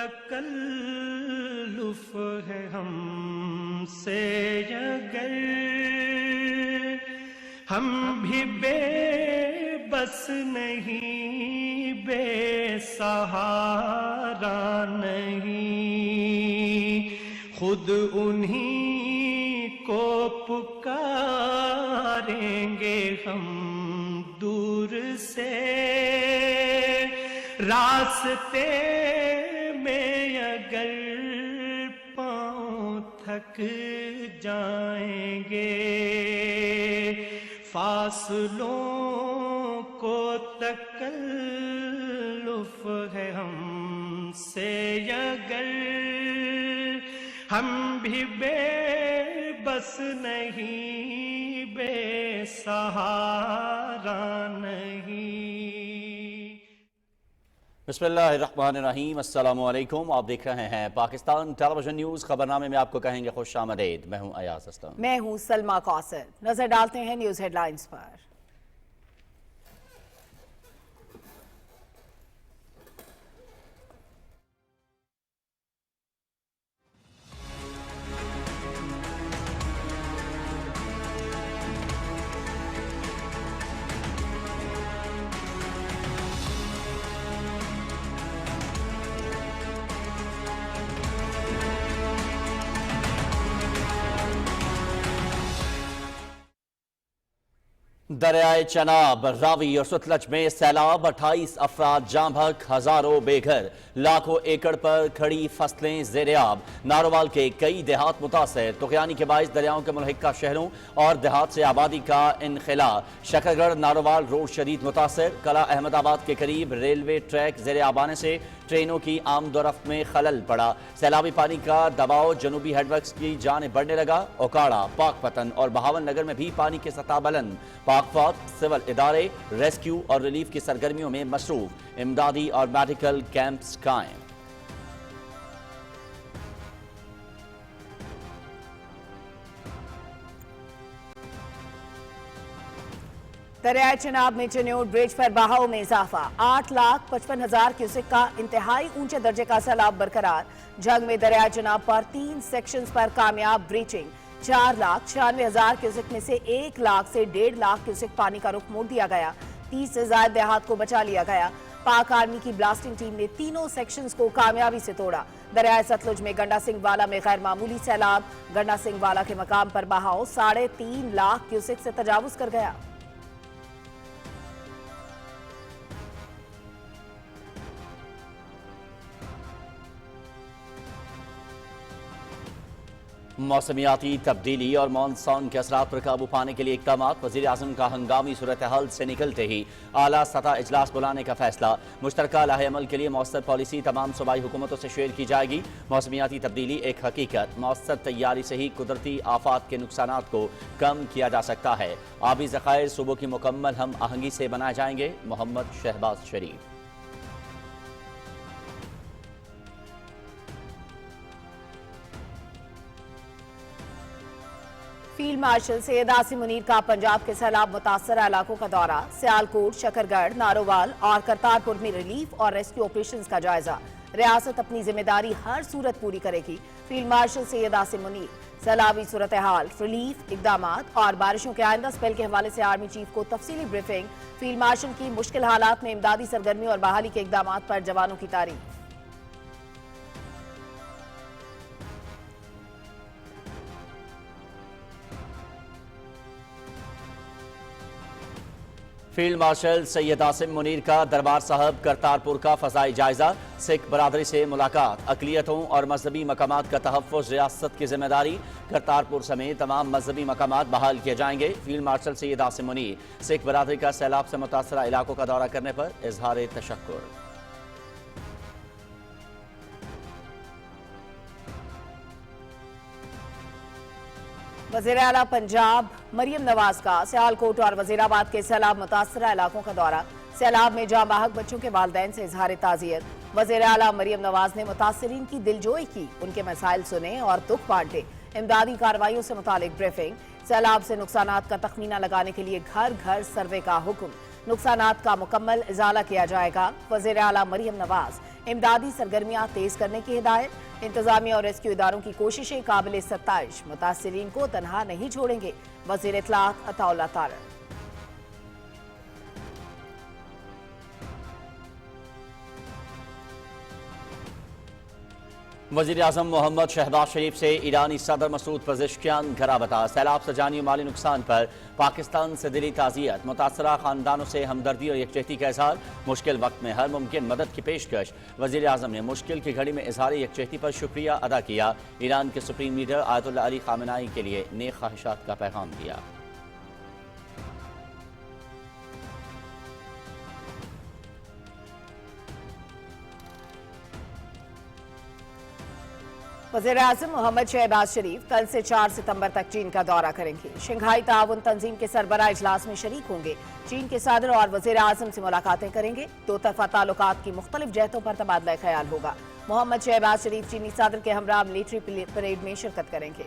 تکلف ہے ہم سے اگر ہم بھی بے بس نہیں، بے سہارا نہیں، خود انہی کو پکاریں گے ہم دور سے، راستے میں اگر پاؤں تھک جائیں گے، فاصلوں کو تکلف ہے ہم سے اگر ہم بھی بے بس نہیں، بے سہارا نہیں۔ بسم اللہ الرحمن الرحیم، السلام علیکم۔ آپ دیکھ رہے ہیں پاکستان ٹیلی ویژن نیوز۔ خبرنامے میں آپ کو کہیں گے خوش آمدید۔ میں ہوں ایاز اسلم۔ میں ہوں سلما کوثر۔ نظر ڈالتے ہیں نیوز ہیڈ لائنز پر۔ دریائے چناب، راوی اور ستلج میں سیلاب، 28 افراد جاں بحق، ہزاروں بے گھر، لاکھوں ایکڑ پر کھڑی فصلیں زیر آب۔ ناروال کے کئی دیہات متاثر، طغیانی کے باعث دریاؤں کے ملحقہ شہروں اور دیہات سے آبادی کا انخلا۔ شکرگڑھ ناروال روڈ شدید متاثر، قلعہ احمد آباد کے قریب ریلوے ٹریک زیر آب آنے سے ٹرینوں کی آمد و رفت میں خلل پڑا۔ سیلابی پانی کا دباؤ جنوبی ہیڈ ورکس کی جانب بڑھنے لگا۔ اوکاڑا، پاک پتن اور بہاول نگر میں بھی پانی کی سطح بلند۔ پاک فوج، سول ادارے ریسکیو اور ریلیف کی سرگرمیوں میں مصروف، امدادی اور میڈیکل کیمپس قائم۔ دریائے چناب میں چنیوٹ برج پر بہاؤ میں اضافہ، 8,55,000 کیوسک کا انتہائی اونچے درجے کا سیلاب برقرار۔ جنگ میں دریائے چناب پر 3 سیکشنز پر کامیاب بریچنگ، 4,96,000 کیوسک میں سے 1 لاکھ سے 1.5 لاکھ کیوسک پانی کا رخ موڑ دیا گیا۔ 30 سے زائد دیہات کو بچا لیا گیا۔ پاک آرمی کی بلاسٹنگ ٹیم نے تینوں سیکشنز کو کامیابی سے توڑا۔ دریائے ستلج میں گنڈا سنگھ والا میں غیر معمولی سیلاب، گنڈا سنگھ والا کے مقام پر بہاؤ 3.5 لاکھ کیوسک سے تجاوز کر گیا۔ موسمیاتی تبدیلی اور مانسون کے اثرات پر قابو پانے کے لیے اقدامات، وزیر اعظم کا ہنگامی صورتحال سے نکلتے ہی اعلیٰ سطح اجلاس بلانے کا فیصلہ۔ مشترکہ لاہے عمل کے لیے مؤثر پالیسی تمام صوبائی حکومتوں سے شیئر کی جائے گی۔ موسمیاتی تبدیلی ایک حقیقت، مؤثر تیاری سے ہی قدرتی آفات کے نقصانات کو کم کیا جا سکتا ہے۔ آبی ذخائر صوبوں کی مکمل ہم آہنگی سے بنائے جائیں گے۔ محمد شہباز شریف۔ فیلڈ مارشل سید عاصم منیر کا پنجاب کے سیلاب متاثرہ علاقوں کا دورہ، سیالکوٹ، شکرگڑھ، نارووال اور کرتارپور میں ریلیف اور ریسکیو آپریشنز کا جائزہ۔ ریاست اپنی ذمہ داری ہر صورت پوری کرے گی۔ Field marshal Syed Asim Munir. سیلابی صورتحال، ریلیف اقدامات اور بارشوں کے آئندہ سپیل کے حوالے سے آرمی چیف کو تفصیلی بریفنگ۔ فیلڈ مارشل کی مشکل حالات میں امدادی سرگرمیوں اور بحالی کے اقدامات پر جوانوں کی تعریف۔ فیلڈ مارشل سید عاصم منیر کا دربار صاحب کرتارپور کا فضائی جائزہ، سکھ برادری سے ملاقات، اقلیتوں اور مذہبی مقامات کا تحفظ ریاست کی ذمہ داری۔ کرتارپور سمیت تمام مذہبی مقامات بحال کیے جائیں گے۔ Field marshal Syed Asim Munir. سکھ برادری کا سیلاب سے متاثرہ علاقوں کا دورہ کرنے پر اظہار تشکر۔ وزیر اعلیٰ پنجاب مریم نواز کا سیالکوٹ اور وزیر آباد کے سیلاب متاثرہ علاقوں کا دورہ، سیلاب میں جاں بحق بچوں کے والدین سے اظہار تعزیت۔ وزیر اعلیٰ مریم نواز نے متاثرین کی دلجوئی کی، ان کے مسائل سنے اور دکھ بانٹے۔ امدادی کارروائیوں سے متعلق بریفنگ۔ سیلاب سے نقصانات کا تخمینہ لگانے کے لیے گھر گھر سروے کا حکم۔ نقصانات کا مکمل ازالہ کیا جائے گا۔ وزیر اعلیٰ مریم نواز۔ इमदादी सरगर्मियां तेज करने की हिदायत। इंतजामिया और रेस्क्यू इदारों की कोशिशें काबिल सत्ताइश, मुतासिरीन को तनहा नहीं छोड़ेंगे, वजीर इत्तलात अताउल्लाह तारड़। वज़ीर आज़म मोहम्मद शहबाज शरीफ से ईरानी सदर मसूद पज़ेश्कियान का राबता। सैलाब से जानी माली नुकसान पर पाकिस्तान से दिली ताज़ियत, मुतासरा ख़ानदानों से हमदर्दी और यकजहती का इजहार, मुश्किल वक्त में हर मुमकिन मदद की पेशकश। वज़ीर आज़म ने मुश्किल की घड़ी में इजहार यकजहती पर शुक्रिया अदा किया। ईरान के supreme leader Ayatollah Ali Khamenei के लिए नेक ख्वाहिशात का पैगाम दिया। वज़ीर आज़म मोहम्मद शहबाज शरीफ कल से 4 सितंबर तक चीन का दौरा करेंगे। शंघाई ताउन तंजीम के सरबराह इजलास में शरीक होंगे। चीन के सदर और वज़ीर आज़म से मुलाकातें करेंगे। दो तरफा ताल्लुकात की मुख्तलिफ जहतों पर तबादला ख्याल होगा। मोहम्मद शहबाज शरीफ चीनी सदर के हमरा मिलिट्री परेड में शिरकत करेंगे।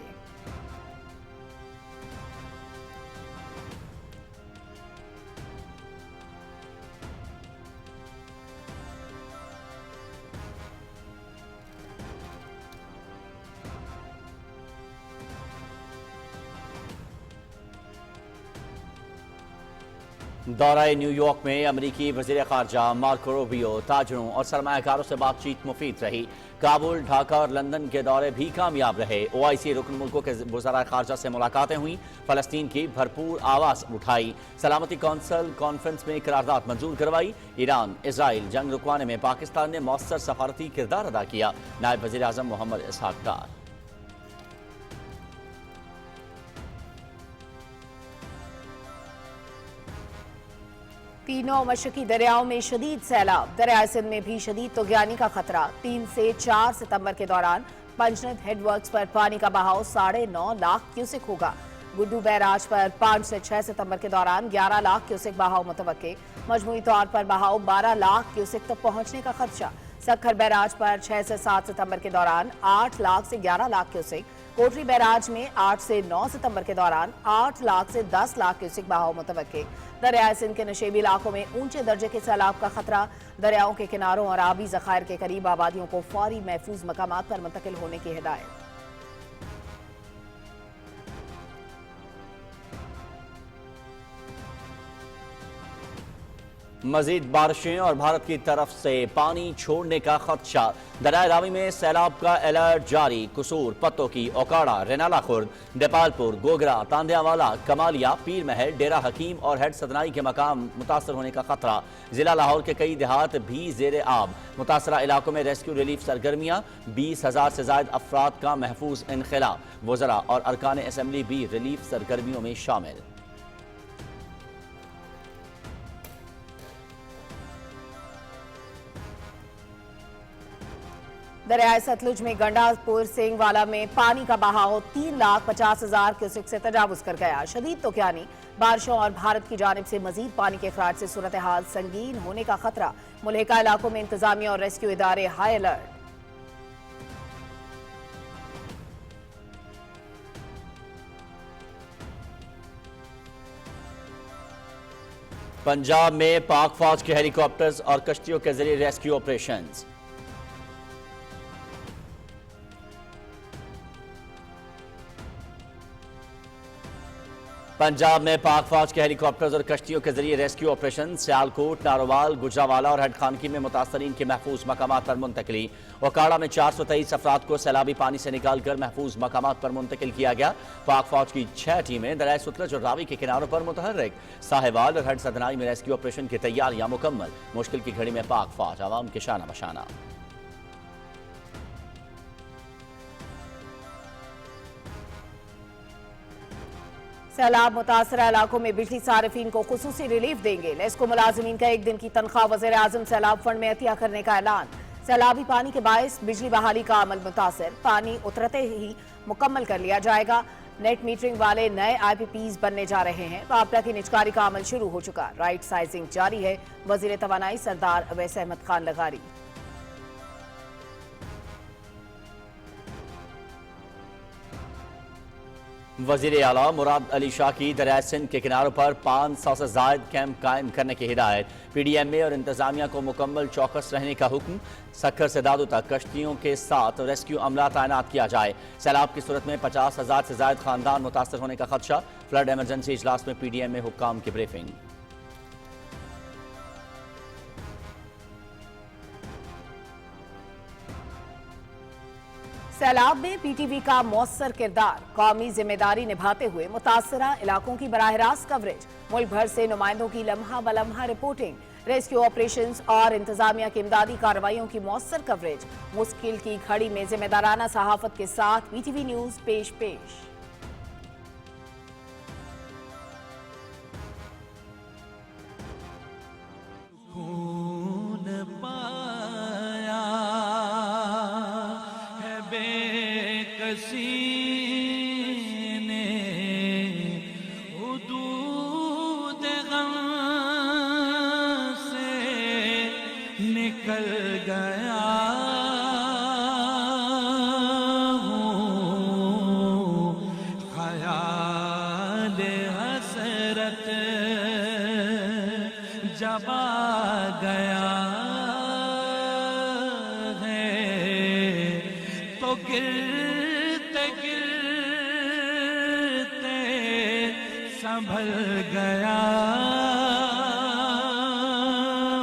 दौरा न्यूयॉर्क में अमरीकी वज़ीर ख़ारजा मार्को रूबियो, ताजरों और सरमायाकारों से बातचीत मुफीद रही। काबुल, ढाका और लंदन के दौरे भी कामयाब रहे। OIC रुकन मुल्कों के वज़राए ख़ारजा से मुलाकातें हुई, फ़लस्तीन की भरपूर आवाज़ उठाई। सलामती कौंसिल कॉन्फ्रेंस में करारदाद मंजूर करवाई। ईरान इसराइल जंग रुकवाने में पाकिस्तान ने मौसर सफारती किरदार अदा किया। नायब वज़ीर आज़म मोहम्मद इसहाक डार। तीनों मशरकी दरियाओं में शदीद सैलाब। दरियाए सिंध में भी शदीद तूग़यानी का खतरा। 3 से 4 सितंबर के दौरान पंचनद हेडवर्क्स पर पानी का बहाव 9.5 लाख क्यूसेक होगा। गुड्डू बैराज पर 5 से 6 सितंबर के दौरान 11 लाख क्यूसेक बहाव मुतवक्के। मजमूई तौर पर बहाव 12 लाख क्यूसेक तक पहुंचने का खदशा। सक्खर बैराज पर 6 से 7 सितंबर के दौरान 8 लाख से 11 लाख क्यूसेक। कोटरी बैराज में 8 से 9 सितंबर के दौरान 8 लाख से 10 लाख क्यूसेक बहाव मुतवक्के। दरियाए सिंध के नशेबी इलाकों में ऊंचे दर्जे के सैलाब का खतरा। दरियाओं के किनारों और आबी ज़खायर के करीब आबादियों को फौरी महफूज मकामात पर मुंतकिल होने की हिदायत। मजीद बारिशें और भारत की तरफ से पानी छोड़ने का खदशा। दरियाए रावी में सैलाब का अलर्ट जारी। कसूर, पत्तोकी, ओकाड़ा, रेनाला खुर्द, नेपालपुर, गोगरा, तांदियावाला, कमालिया, पीर महल, डेरा हकीम और हेड सदनाई के मकाम मुतासर होने का खतरा। जिला लाहौर के कई देहात भी जेर आब। मुतासरा इलाकों में रेस्क्यू रिलीफ सरगर्मियाँ। 20,000 से ज्यादा अफराद का महफूज इनखला। वज़रा और अरकान असम्बली भी रिलीफ सरगर्मियों में शामिल। दरियाए सतलुज में गंडापुर सिंहवाला में पानी का बहाव 3,50,000 क्यूसेक से तजावुज कर गया। शदीद तूफ़ानी बारिशों और भारत की जानिब से मजीद पानी के अखराज से सूरत हाल संगीन होने का खतरा। मुल्हिका इलाकों में इंतजामिया और रेस्क्यू इदारे हाई अलर्ट। पंजाब में पाक फौज के हेलीकॉप्टर्स और कश्तियों के जरिए रेस्क्यू ऑपरेशन। पंजाब में पाक फौज के हेलीकॉप्टर्स और कश्तियों के जरिए रेस्क्यू ऑपरेशन। सियालकोट, नारोवाल, गुजरावाला और हेडखानकी में मुतासरीन के महफूज मकामात पर मुंतकली। ओकाड़ा में 423 अफराद को सैलाबी पानी से निकाल कर महफूज मकामात पर मुंतकिल किया गया। पाक फौज की 6 टीमें दरियाए सतलुज और रावी के किनारों पर मुतहर्रिक। साहिवाल और हेड सदनाई में रेस्क्यू ऑपरेशन की तैयारियां मुकम्मल। मुश्किल की घड़ी में पाक फौज आवाम के शाना बशाना। सैलाब मुतासरा इलाकों में बिजली सार्फिन को खुसूसी रिलीफ देंगे। लेस्को मुलाजिमीन का 1 दिन की तनख्वाह। वज़ीर आज़म सैलाब फंड में अतिया करने का ऐलान। सैलाबी पानी के बायस बिजली बहाली का अमल मुतासर। पानी उतरते ही मुकम्मल कर लिया जाएगा। नेट मीटरिंग वाले नए IPPs बनने जा रहे हैं। राबता की निजकारी का अमल शुरू हो चुका। राइट साइजिंग जारी है। वज़ीर तवानाई सरदार अवैस अहमद खान लगारी। وزیر اعلیٰ مراد علی شاہ کی دریائے سندھ کے کناروں پر 500 سے زائد کیمپ قائم کرنے کی ہدایت، پی ڈی ایم اے اور انتظامیہ کو مکمل چوکس رہنے کا حکم، سکھر سے دادو تک کشتیوں کے ساتھ ریسکیو عملہ تعینات کیا جائے، سیلاب کی صورت میں 50,000 سے زائد خاندان متاثر ہونے کا خدشہ، فلڈ ایمرجنسی اجلاس میں پی ڈی ایم اے حکام کی بریفنگ۔ سیلاب میں پی ٹی وی کا مؤثر کردار، قومی ذمہ داری نبھاتے ہوئے متاثرہ علاقوں کی براہ راست کوریج، ملک بھر سے نمائندوں کی لمحہ بلمحہ رپورٹنگ، ریسکیو آپریشنز اور انتظامیہ کی امدادی کارروائیوں کی مؤثر کوریج، مشکل کی گھڑی میں ذمہ دارانہ صحافت کے ساتھ پی ٹی وی نیوز پیش۔ حدود غم سے نکل گیا ہوں، خیال حسرت جب آ گیا ہے تو سنبھل گیا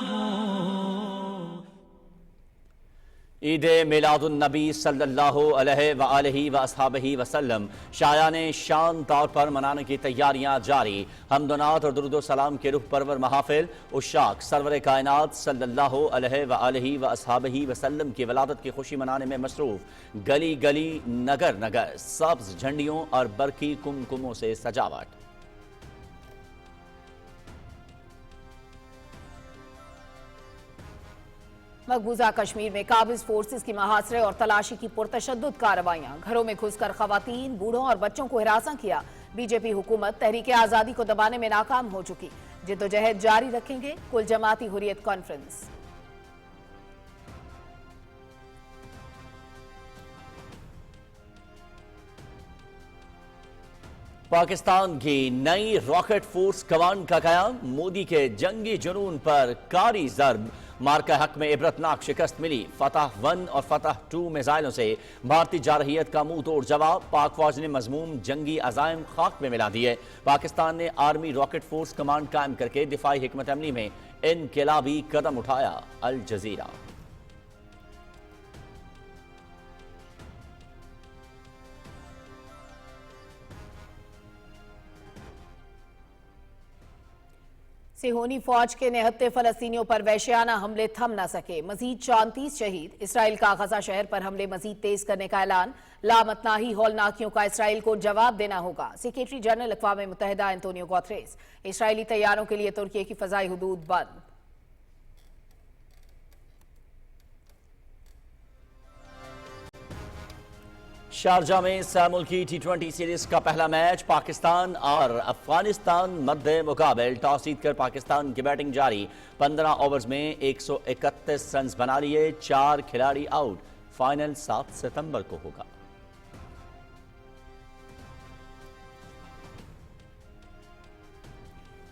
ہوں۔ عید میلاد النبی صلی اللہ علیہ وآلہ وآصحابہ وسلم شایان شان طور پر منانے کی تیاریاں جاری، حمد و نعت اور درود و سلام کے روح پرور محافل، عشاق سرور کائنات صلی اللہ علیہ وآلہ وآصحابہ وسلم کی ولادت کی خوشی منانے میں مصروف، گلی گلی نگر نگر سبز جھنڈیوں اور برقی کمکموں سے سجاوٹ۔ مقبوضہ کشمیر میں قابض فورسز کی محاصرے اور تلاشی کی پرتشدد کارروائیاں، گھروں میں گھس کر خواتین، بوڑھوں اور بچوں کو ہراساں کیا، بی جے پی حکومت تحریک آزادی کو دبانے میں ناکام ہو چکی، جدوجہد جاری رکھیں گے کل جماعتی حریت کانفرنس۔ پاکستان کی نئی راکٹ فورس کمانڈ کا قیام، مودی کے جنگی جنون پر کاری ضرب، مارکہ حق میں عبرتناک شکست ملی، فتح 1 اور فتح 2 میزائلوں سے بھارتی جارحیت کا منہ توڑ جواب، پاک فوج نے مذموم جنگی عزائم خاک میں ملا دیے، پاکستان نے آرمی راکٹ فورس کمانڈ قائم کر کے دفاعی حکمت عملی میں انقلابی قدم اٹھایا، الجزیرہ۔ صہیونی فوج کے نہتے فلسطینیوں پر وحشیانہ حملے تھم نہ سکے، مزید 34 شہید، اسرائیل کا غزہ شہر پر حملے مزید تیز کرنے کا اعلان، لامتناہی ہولناکیوں کا اسرائیل کو جواب دینا ہوگا، سیکریٹری جنرل اقوام متحدہ انتونیو گوتریس، اسرائیلی طیاروں کے لیے ترکی کی فضائی حدود بند۔ شارجہ میں سہ ملکی ٹی20 سیریز کا پہلا میچ پاکستان اور افغانستان مد مقابل، ٹاس جیت کر پاکستان کی بیٹنگ جاری، 15 اوورز میں 131 رنز بنا لیے، 4 کھلاڑی آؤٹ، فائنل 7 ستمبر کو ہوگا۔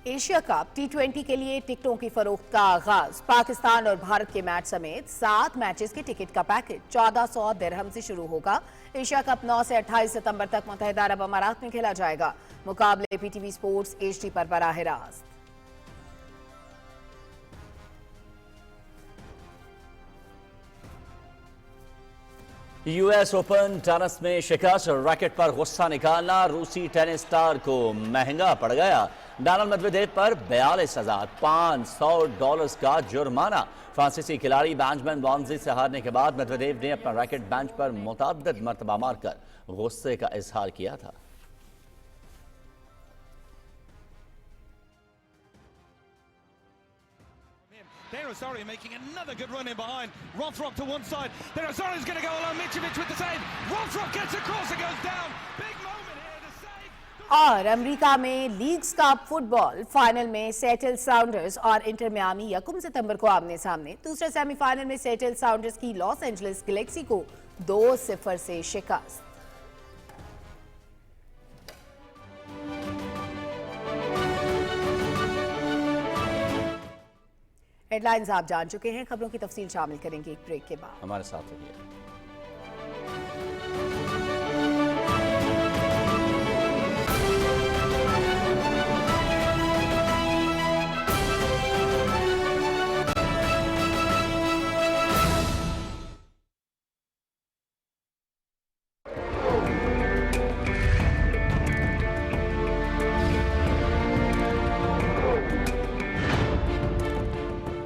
ایشیا کپ ٹی20 کے لیے ٹکٹوں کی فروخت کا آغاز، پاکستان اور بھارت کے میچ سمیت 7 میچز کے ٹکٹ کا پیکج 1400 درہم سے شروع ہوگا۔ ایشیا کپ 9 سے 28 ستمبر تک متحدہ عرب امارات میں کھیلا جائے گا، مقابلے P T V sports HD پر براہ راست۔ یو ایس اوپن ٹینس میں شکست، ریکٹ پر غصہ نکالنا روسی ٹینس سٹار کو مہنگا پڑ گیا، ڈانل میدویڈیو پر $42,500 کا جرمانہ، فرانسیسی کھلاڑی بینجمن وانزی سے ہارنے کے بعد میدویڈیو نے اپنا ریکٹ بینچ پر متعدد مرتبہ مار کر غصے کا اظہار کیا تھا۔ Derazori making another good run in behind. Rothrock to one side. Derazori's going to go along. Mitrovic with the save. Rothrock gets across and goes down. Big moment here to save. اور امریکہ میں legs cup fit بال final میں settle ساؤنڈرز اور inter Miami 1 ستمبر کو آمنے سامنے، دوسرے semi final میں settle ساؤنڈرز کی لاس اینجلس گلیکسی کو 2-0 سے شکست۔ हेड लाइन्स आप जान चुके हैं, खबरों की तफसील शामिल करेंगे एक ब्रेक के बाद। हमारे साथ रहिए।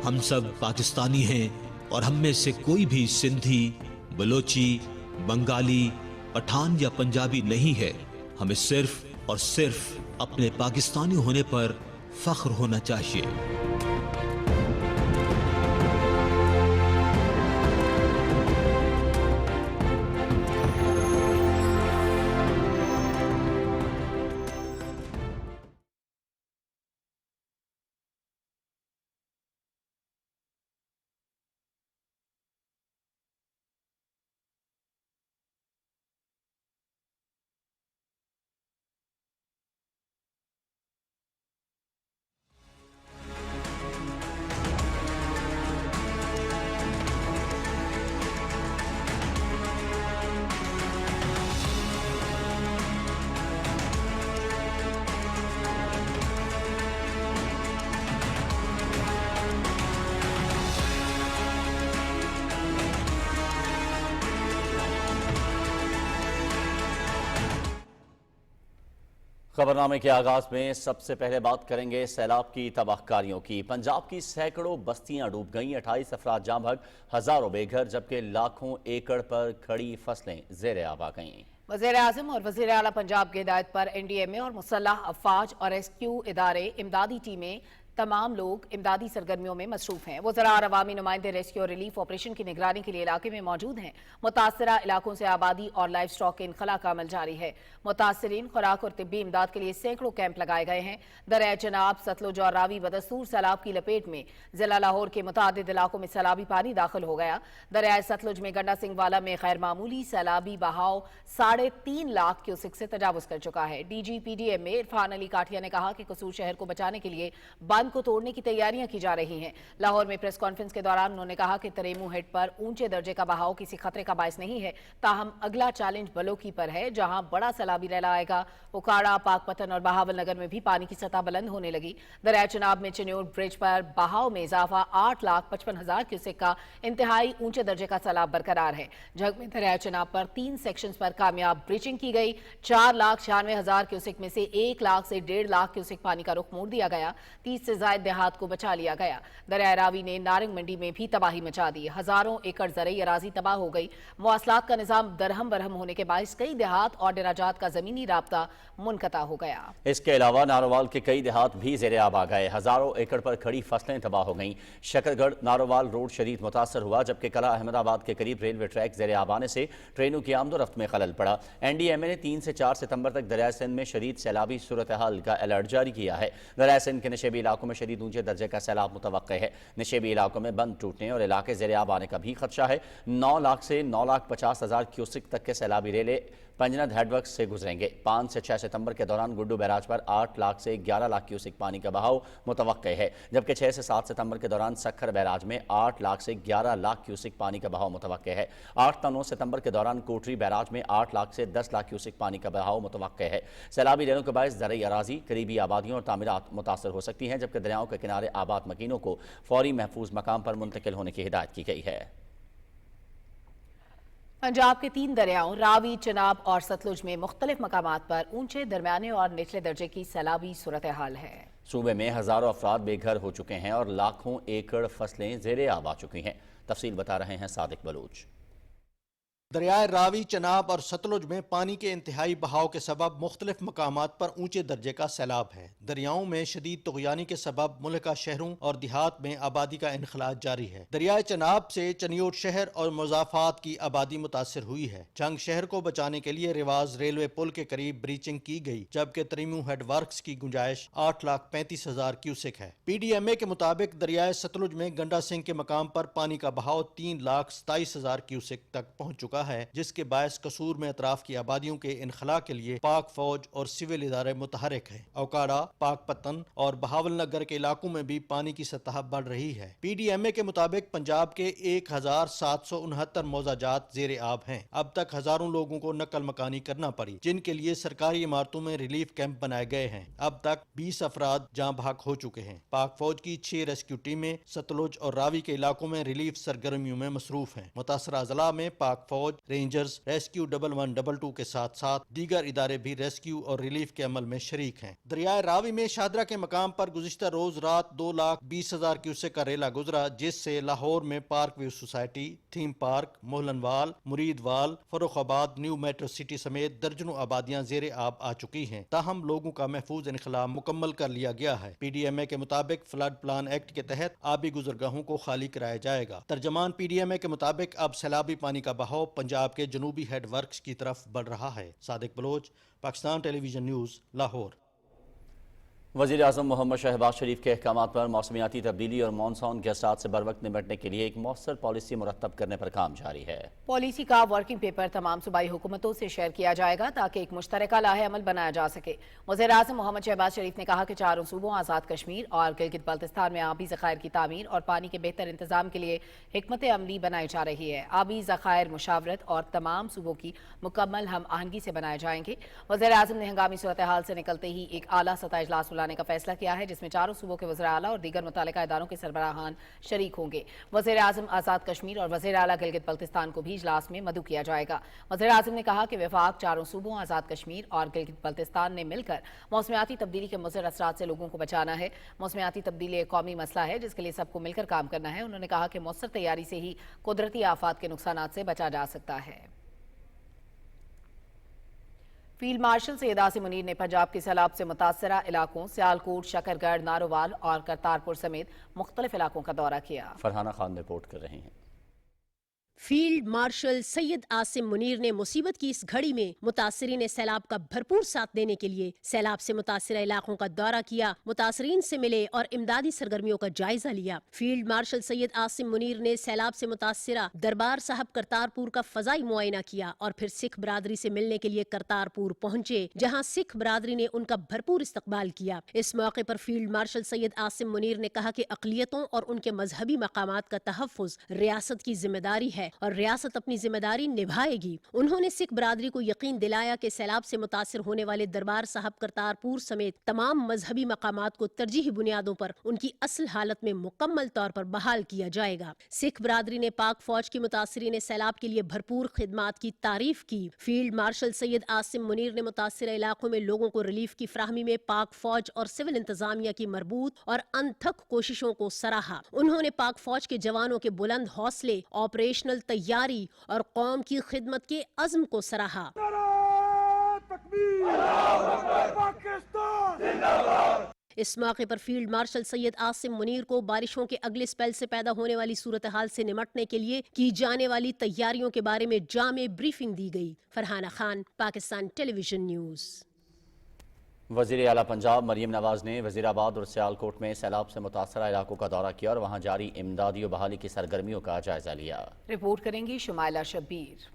हम सब पाकिस्तानी हैं और हम में से कोई भी सिंधी, बलोची, बंगाली, पठान या पंजाबी नहीं है। हमें सिर्फ और सिर्फ अपने पाकिस्तानी होने पर फख्र होना चाहिए। खबरनामे के आगाज में सबसे पहले बात करेंगे सैलाब की तबाहकारियों की। पंजाब की सैकड़ों बस्तियां डूब गईं, 28 अफराद जाँ भग, हजारों बेघर, जबकि लाखों एकड़ पर खड़ी फसलें ज़ेर आब आ गईं। वज़ीर आज़म और वज़ीर आला पंजाब की हिदायत पर NDMA और मुसल्लह अफवाज और रेस्क्यू इदारे, इमदादी टीमें, तमाम लोग इमदादी सरगर्मियों में मसरूफ हैं। वज़रा और अवामी नुमाइंदे रेस्क्यू और रिलीफ ऑपरेशन की निगरानी के लिए इलाके में मौजूद हैं। मुतासरा इलाकों से आबादी और लाइफ स्टॉक के इनखला का अमल जारी है। मुतासरीन खुराक और तिब्बी इमदाद के लिए सैकड़ों कैंप लगाए गए हैं। दरिया चनाब, सतलुज और रावी बदस्तूर सैलाब की लपेट में। जिला लाहौर के मुतादिद इलाकों में सैलाबी पानी दाखिल हो गया। दरिया सतलुज में गंडा सिंह वाला में गैर मामूली सैलाबी बहाव 3.5 लाख क्यूसिक से तजावुज कर चुका है। DG PDMA इरफान अली काठिया ने कहा कि कसूर शहर को बचाने के लिए बांध को तोड़ने की तैयारियां की जा रही हैं। लाहौर में प्रेस कॉन्फ्रेंस के दौरान उन्होंने कहा कि तरेमू हेड पर ऊंचे दर्जे का बहाव किसी खतरे का बायस नहीं है, ताहम अगला चैलेंज बलोकी पर है, जहां बड़ा सैलाबी रैला आएगा। उकाड़ा, पाकपतन और बहावल नगर में भी पानी की सतह बुलंद होने लगी। दरिया चनाब में चिन्योर ब्रिज पर बहाव में इजाफा 8,55,000 क्यूसेक का इंतहाई ऊंचे दर्जे का सैलाब बरकरार है। झग में दरिया चनाब पर 3 सेक्शंस पर कामयाब ब्रीचिंग की गई। 4,96,000 क्यूसेक में से 1 लाख से 1.5 लाख क्यूसेक पानी का रुख मोड़ दिया गया। 30 से ज्यादा देहात को बचा लिया गया। दरिया रावी ने नारंग मंडी में भी तबाही मचा दी। हजारों एकड़ ज़रई अराजी तबाह हो गई। मवासलात का निजाम दरहम बरहम होने के बायस कई देहात और डेराजात का जमीनी राब्ता मुनक़ता हो गया। इसके अलावा नारोवाल के कई देहात भी ज़ेर आब आ गए। हजारों एकड़ पर खड़ी फसलें तबाह हो गईं। शकरगढ़ नारोवाल रोड शदीद मुतासर हुआ, जबकि कला अहमदाबाद के करीब रेलवे ट्रैक ज़ेर आब आने से ट्रेनों की आमदोरफ्त में खलल पड़ा। NDMA ने 3 से 4 सितंबर तक दरिया सिंध में शदीद सैलाबी सूरत हाल का अलर्ट जारी किया है। दरिया सिंध के नशेबी इलाकों में शदीद ऊंचे दर्जे का सैलाब मुतवक्के है। नशेबी इलाकों में बंद टूटने और इलाके ज़ेर आब आने का भी खदशा है। 9 लाख से 9,50,000 क्यूसिक तक के सैलाबी रेले पंजनद हेडवर्क्स से गुजरेंगे। 5 से 6 सितंबर के दौरान गुड्डू बैराज पर 8 लाख से 11 लाख क्यूसिक पानी का बहाव मुतवक्के है, जबकि 6 से 7 सितंबर के दौरान सखर बैराज में 8 लाख से 11 लाख क्यूसिक पानी का बहाव मुतवक्के है। 8 से 9 सितंबर के दौरान कोटरी बैराज में 8 लाख से 10 लाख क्यूसिक पानी का बहाव मुतवक्के है। सैलाबी रेलों के बायस ज़रई अराजी, करीबी आबादियों और तामीरात मुतासर हो सकती हैं, जबकि दरियाओं के किनारे आबाद मकीनों को फौरी महफूज मकाम पर मुंतकिल होने की हिदायत की गई है। पंजाब के 3 दरियाओं रावी, चनाब और सतलुज में मुख्तलिफ मकामात पर ऊंचे, दरमियाने और निचले दर्जे की सैलाबी सूरत हाल है। सूबे में हजारों अफराद बेघर हो चुके हैं और लाखों एकड़ फसलें ज़ेर आब आ चुकी हैं। तफसील बता रहे हैं सादिक बलूच। दरियाए रावी, चनाब और सतलुज में पानी के इंतहाई बहाव के सबब मुख्तलिफ मकामात पर ऊंचे दर्जे का सैलाब है। दरियाओं में शदीद तुग़यानी के सबब मुल्का शहरों और देहात में आबादी का इनखला जारी है। दरियाए चनाब से चनियोट शहर और मुजाफात की आबादी मुतासर हुई है। जंग शहर को बचाने के लिए रिवाज रेलवे पुल के करीब ब्रीचिंग की गई, जबकि तरीमू हेड वर्क्स की गुंजाइश 8,35,000 क्यूसिक है। PDMA के मुताबिक दरियाए सतलुज में गंडा सिंह के मकाम पर पानी का बहाव 3,27,000 क्यूसिक तक पहुँच चुका चुका है, जिसके बायस कसूर में अतराफ की आबादियों के इनखला के लिए पाक फौज और सिविल इदारे मुतहरिक हैं। औकाड़ा, पाकपतन और बहावलनगर के इलाकों में भी पानी की सतह बढ़ रही है। PDMA के मुताबिक पंजाब के 1769 मौजाजात ज़ेरे आब हैं। अब तक हजारों लोगों को नकल मकानी करना पड़ी, जिनके लिए सरकारी इमारतों में रिलीफ कैंप बनाए गए हैं। अब तक 20 अफराद जाँ भाग हो चुके हैं। पाक फौज की 6 रेस्क्यू टीमें सतलुज और रावी के इलाकों में रिलीफ सरगर्मियों में मसरूफ हैं। मुतासरा अजला में पाक फौज, रेंजर्स, रेस्क्यू 1122 के साथ साथ दीगर इदारे भी रेस्क्यू और रिलीफ के अमल में शरीक हैं। दरियाए रावी में शादरा के मकाम पर गुज़िश्ता रोज रात 2,20,000 क्यूसेक का रेला गुजरा, जिससे लाहौर में Park View society, theme park, Mohlanwal, Muridwal, Farrukhabad, New Metro City समेत दर्जनों आबादियां ज़ेरे आब आ चुकी हैं। ताहम लोगों का महफूज इनखला मुकम्मल कर लिया गया है। PDMA के मुताबिक फ्लड प्लान एक्ट के तहत आबी गुजरगाहों को खाली कराया जाएगा। तर्जमान PDMA के मुताबिक अब सैलाबी पानी का बहाव पंजाब के जनूबी हेड वर्क्स की तरफ बढ़ रहा है। Sadiq Baloch, Pakistan television news, Lahore. वज़ीर आज़म मोहम्मद शहबाज शरीफ के अहकामात पर मौसमियाती तब्दीली और मानसून के असरात से बरवक्त निपटने के लिए एक मौसर पॉलिसी मुरतब करने पर काम जारी है। पॉलिसी का वर्किंग पेपर तमाम सूबाई हुकूमतों से शेयर किया जाएगा ताकि एक मुश्तरका लाहे अमल बनाया जा सके। वज़ीर आज़म मोहम्मद शहबाज शरीफ ने कहा कि चारों सूबों आज़ाद कश्मीर और गिलगित बल्तिस्तान में आबी ज़खायर की तामीर और पानी के बेहतर इंतजाम के लिए हिकमत अमली बनाई जा रही है। आबी ज़खायर मुशावरत और तमाम सूबों की मुकम्मल हम आहंगी से बनाए जाएंगे। वज़ीर आज़म ने हंगामी सूरत हाल से निकलते ही एक आला सतह इजलास बुलाने का फैसला किया है, जिसमें चारों सूबों के वज़ीर आला और दीगर मुतल्लिका इदारों के सरबराहान शरीक होंगे। वज़ीर आज़म आज़ाद कश्मीर और वज़ीर आला गिलगित बल्तिस्तान को भी इजलास में मदऊ किया जाएगा। वज़ीर आज़म ने कहा कि वफाक चारों सूबों आज़ाद कश्मीर और गिलगित बल्तिस्तान ने मिलकर मौसमियाती तब्दीली के मुज़र असरात से लोगों को बचाना है। मौसमियाती तब्दीली एक कौमी मसला है जिसके लिए सबको मिलकर काम करना है। उन्होंने कहा कि मौसर तैयारी से ही कुदरती आफात के नुकसानात से बचा जा सकता है। फील्ड मार्शल सैयद आसिम मुनीर ने पंजाब के सैलाब से मुतासरा इलाकों सियालकोट, शकरगढ़, नारोवाल और करतारपुर समेत मुख्तलिफ इलाकों का दौरा किया। फरहाना खान रिपोर्ट कर रही हैं। फील्ड मार्शल सैयद आसिम मुनीर ने मुसीबत की इस घड़ी में मुतासरीन सैलाब का भरपूर साथ देने के लिए सैलाब से मुतासरा इलाकों का दौरा किया, मुतासरीन से मिले और इमदादी सरगर्मियों का जायजा लिया। फील्ड मार्शल सैयद आसिम मुनीर ने सैलाब से मुतासरा दरबार साहब करतारपुर का फजाई मुआयना किया और फिर सिख बरादरी से मिलने के लिए करतारपुर पहुंचे, जहां सिख बरादरी ने उनका भरपूर इस्तकबाल किया। इस मौके पर फील्ड मार्शल सैयद आसिम मुनीर ने कहा कि अक़लियतों और उनके मजहबी मकामात का तहफ़्फ़ुज़ रियासत की जिम्मेदारी है और रियासत अपनी जिम्मेदारी निभाएगी। उन्होंने सिख बरादरी को यकीन दिलाया कि सैलाब से मुतासिर होने वाले दरबार साहब करतारपुर समेत तमाम मजहबी मकामात को तरजीही बुनियादों पर उनकी असल हालत में मुकम्मल तौर पर बहाल किया जाएगा। सिख बरादरी ने पाक फौज की मुतासिरीन सैलाब के लिए भरपूर खिदमात की तारीफ की। फील्ड मार्शल सैयद आसिम मुनीर ने मुतासिर इलाकों में लोगों को रिलीफ की फ्राहमी में पाक फौज और सिविल इंतजामिया की मरबूत और अनथक कोशिशों को सराहा। उन्होंने पाक फौज के जवानों के बुलंद हौसले, ऑपरेशनल तैयारी और कौम की खिदमत के अज़्म को सराहा। इस मौके पर फील्ड मार्शल सैयद आसिम मुनीर को बारिशों के अगले स्पेल से पैदा होने वाली सूरत हाल से निमटने के लिए की जाने वाली तैयारियों के बारे में जामे ब्रीफिंग दी गई। Farhana Khan, Pakistan television news. वज़ीर आला पंजाब मरीम नवाज ने वज़ीराबाद और सियालकोट में सैलाब से मुतासरा इलाकों का दौरा किया और वहाँ जारी इमदादी और बहाली की सरगर्मियों का जायजा लिया। रिपोर्ट करेंगी शुमाइला शब्बीर।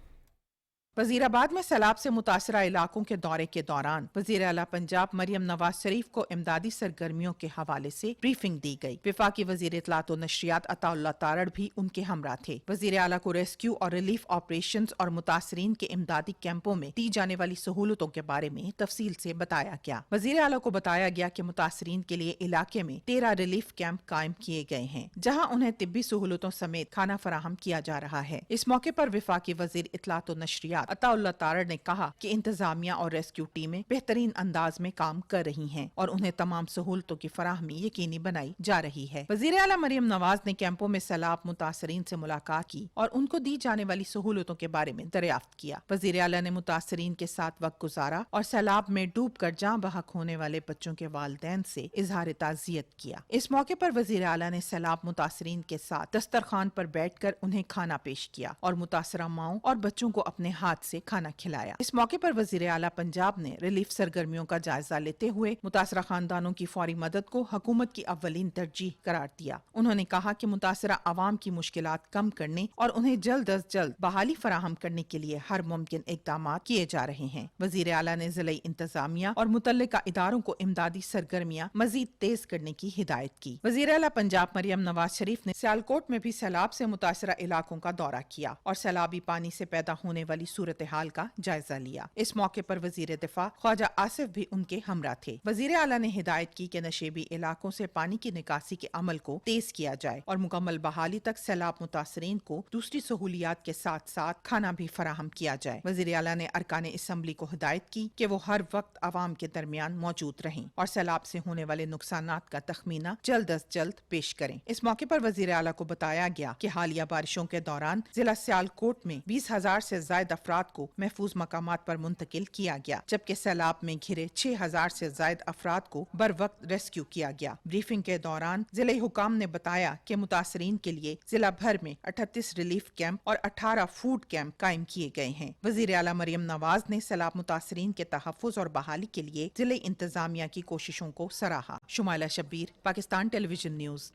वज़ीराबाद में सैलाब से मुतासरा इलाकों के दौरे के दौरान वज़ीर आला पंजाब मरियम नवाज शरीफ को इमदादी सरगर्मियों के हवाले से ब्रीफिंग दी गई। वफाकी वज़ीर इत्तलात और नशरियात अताउल्लाह तारड़ भी उनके हमरा थे। वज़ीर आला को रेस्क्यू और रिलीफ ऑपरेशंस और मुतासरीन के इमदादी कैंपों में दी जाने वाली सहूलतों के बारे में तफसील से बताया गया। वज़ीर आला को बताया गया कि मुतासरीन के लिए इलाके में 13 रिलीफ कैंप कायम किए गए हैं, जहाँ उन्हें तिब्बी सहूलतों समेत खाना फराहम किया जा रहा है। इस मौके पर वफाकी वज़ीर इत्तलात और नशरियात अताउल्लाह तारड़ ने कहा कि इंतजामिया और रेस्क्यू टीमें बेहतरीन अंदाज में काम कर रही हैं और उन्हें तमाम सहूलतों की फराहमी यकीनी बनाई जा रही है। वज़ीर आला मरियम नवाज ने कैंपों में सैलाब मुतासरीन से मुलाकात की और उनको दी जाने वाली सहूलतों के बारे में दरियाफ्त किया। वज़ीर आला ने मुतासरीन के साथ वक्त गुजारा और सैलाब में डूब कर जाँ बहक होने वाले बच्चों के वालिदैन से इजहार ताज़ियत किया। इस मौके पर वज़ीर आला ने सैलाब मुतासरीन के साथ दस्तरखान पर बैठ कर उन्हें खाना पेश किया और मुतासरा माओं और बच्चों को अपने हाल हाथ से खाना खिलाया। इस मौके पर वजीर आला पंजाब ने रिलीफ सरगर्मियों का जायजा लेते हुए मुतासरा खानदानों की फौरी मदद को हुकूमत की अव्वलीन तरजीह करार दिया। उन्होंने कहा कि मुतासरा आवाम की मुश्किलात कम करने और उन्हें जल्द अज जल्द बहाली फराहम करने के लिए हर मुमकिन इक़दाम किए जा रहे हैं। वजीर आला ने ज़िले इंतजामिया और मुतल्लिका इदारों को इमदादी सरगर्मियाँ मजीद तेज करने की हिदायत की। वजीर आला पंजाब मरियम नवाज शरीफ ने सियालकोट में भी सैलाब से मुतासरा इलाकों का दौरा किया और सैलाबी पानी से पैदा होने वाली सूरत हाल का जायजा लिया। इस मौके पर वजीर दिफा ख्वाजा आसिफ भी उनके हमरा थे। वजीर आला ने हिदायत की कि नशेबी इलाकों से पानी की निकासी के अमल को तेज किया जाए और मुकम्मल बहाली तक सैलाब मुतासरीन को दूसरी सहूलियात के साथ साथ खाना भी फराहम किया जाए। वजीर आला ने अरकान असम्बली को हिदायत की कि वो हर वक्त आवाम के दरमियान मौजूद रहें और सैलाब से होने वाले नुकसानात का तखमीना जल्द अज जल्द पेश करें। इस मौके पर वजीर आला को बताया गया कि हालिया बारिशों के दौरान जिला सियालकोट में 20,000 से ज्यादा अफराद को महफूज मकामात पर मुंतकिल किया गया, जबकि सैलाब में घिरे 6,000 से ज्यादा अफराद को बर वक्त रेस्क्यू किया गया। ब्रीफिंग के दौरान जिले हुकाम ने बताया कि मुतासरीन के लिए जिला भर में 38 रिलीफ कैंप और 18 फूड कैंप कायम किए गए हैं। वजीर आला मरियम नवाज ने सैलाब मुतासरीन के तहफ़्फ़ुज़ और बहाली के लिए जिले इंतजामिया की कोशिशों को सराहा। Shumaila Shabbir, Pakistan television news.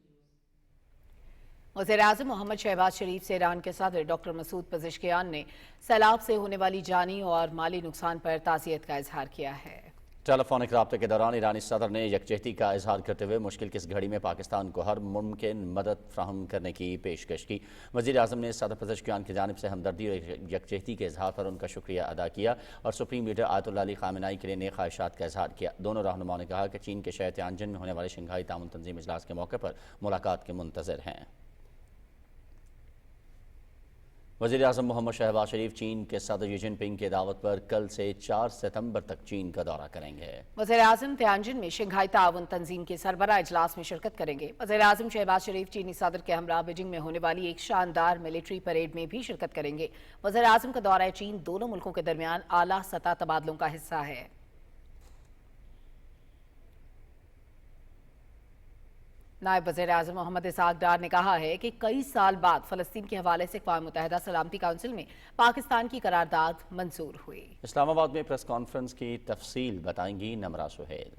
वज़ीर-ए-आज़म मोहम्मद शहबाज शरीफ से ईरान के सदर डॉक्टर मसूद पज़ेश्कियान ने सैलाब से होने वाली जानी और माली नुकसान पर ताज़ियत का इजहार किया है। टेलीफोनिक राब्ते के दौरान ईरानी सदर ने यकजहती का इजहार करते हुए मुश्किल की इस घड़ी में पाकिस्तान को हर मुमकिन मदद फ्राहम करने की पेशकश की। वज़ीर आज़म ने सदर पज़ेश्कियान की जानिब से हमदर्दी और यकजहती के इजहार पर उनका शुक्रिया अदा किया और सुप्रीम लीडर आयतुल्लाह अली ख़ामेनाई के लिए नेक ख्वाहिशात का इजहार किया। दोनों रहनुमाओं ने कहा कि चीन के शहर तियानजिन में होने वाले शंघाई ताउन तंजीम इजलास के मौके पर मुलाकात के मुंतज़िर हैं। वज़ीर-ए-आज़म मोहम्मद शहबाज शरीफ चीन के सदर शी जिनपिंग की दावत पर कल से 4 सितंबर तक चीन का दौरा करेंगे। वज़ीर-ए-आज़म तियानजिन में शंघाई ताउन तंजीम के सरबराह इजलास में शिरकत करेंगे। वज़ीर-ए-आज़म शहबाज शरीफ चीनी सदर के हमरा बीजिंग में होने वाली एक शानदार मिलिट्री परेड में भी शिरकत करेंगे। वज़ीर-ए-आज़म का दौरा चीन दोनों मुल्कों के दरमियान आला सतह तबादलों का हिस्सा है। नायब वज़ीर-ए-आज़म मोहम्मद इसहाक डार ने कहा है कि कई साल बाद फ़लस्तीन के हवाले से अक़वाम मुत्तहिदा सलामती काउंसिल में पाकिस्तान की करारदाद मंजूर हुई। इस्लामाबाद में प्रेस कॉन्फ्रेंस की तफसील बताएंगी नमरा सुहेल।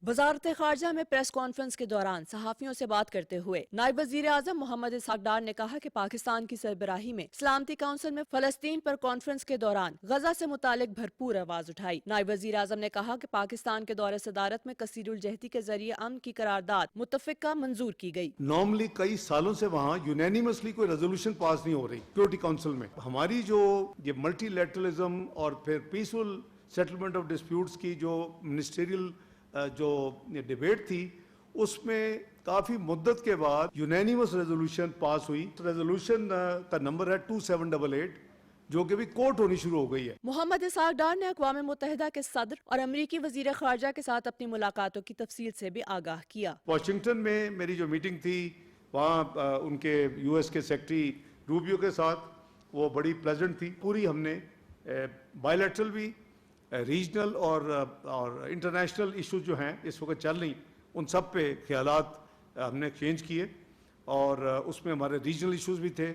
वज़ारत ख़ारजा में प्रेस कॉन्फ्रेंस के दौरान सहाफ़ियों से बात करते हुए नायब वज़ीर-ए-आज़म मोहम्मद इसहाक डार ने कहा कि पाकिस्तान की सरबराही में सलामती काउंसिल में फ़लस्तीन पर कॉन्फ्रेंस के दौरान गजा से मुतालिक भरपूर आवाज़ उठाई। नायब वज़ीर-ए-आज़म ने कहा कि पाकिस्तान के दौरे सदारत में कसीरुल जहदी के जरिए अमन की करारदाद मुत्तफ़िक़ा मंजूर की गई। नॉर्मली कई सालों से वहाँ यूनैनिमसली कोई रेजोल्यूशन पास नहीं हो रही सिक्योरिटी काउंसिल में। हमारी जो ये मल्टीलैटरलिज्म और फिर पीसफुल सेटलमेंट ऑफ डिस्प्यूट्स की जो मिनिस्टेरियल जो डिबेट थी उसमें काफ़ी मुद्दत के बाद यूनैनिमस रेजोल्यूशन पास हुई। रेजोल्यूशन का नंबर है 2788 जो कि भी कोर्ट होनी शुरू हो गई है। मोहम्मद इसहाक डार ने अक़वाम मुत्तहिदा के सदर और अमरीकी वज़ीर ख़ारजा के साथ अपनी मुलाकातों की तफसील से भी आगाह किया। वाशिंगटन में मेरी जो मीटिंग थी वहाँ उनके यूएस के सेक्रेटरी रूबियो के साथ वो बड़ी प्लेजेंट थी। पूरी हमने बायलैटरल भी रीजनल और इंटरनेशनल इश्यूज जो हैं इस वक्त चल रही उन सब पे ख्यालात हमने एक्सचेंज किए और उसमें हमारे रीजनल इश्यूज भी थे,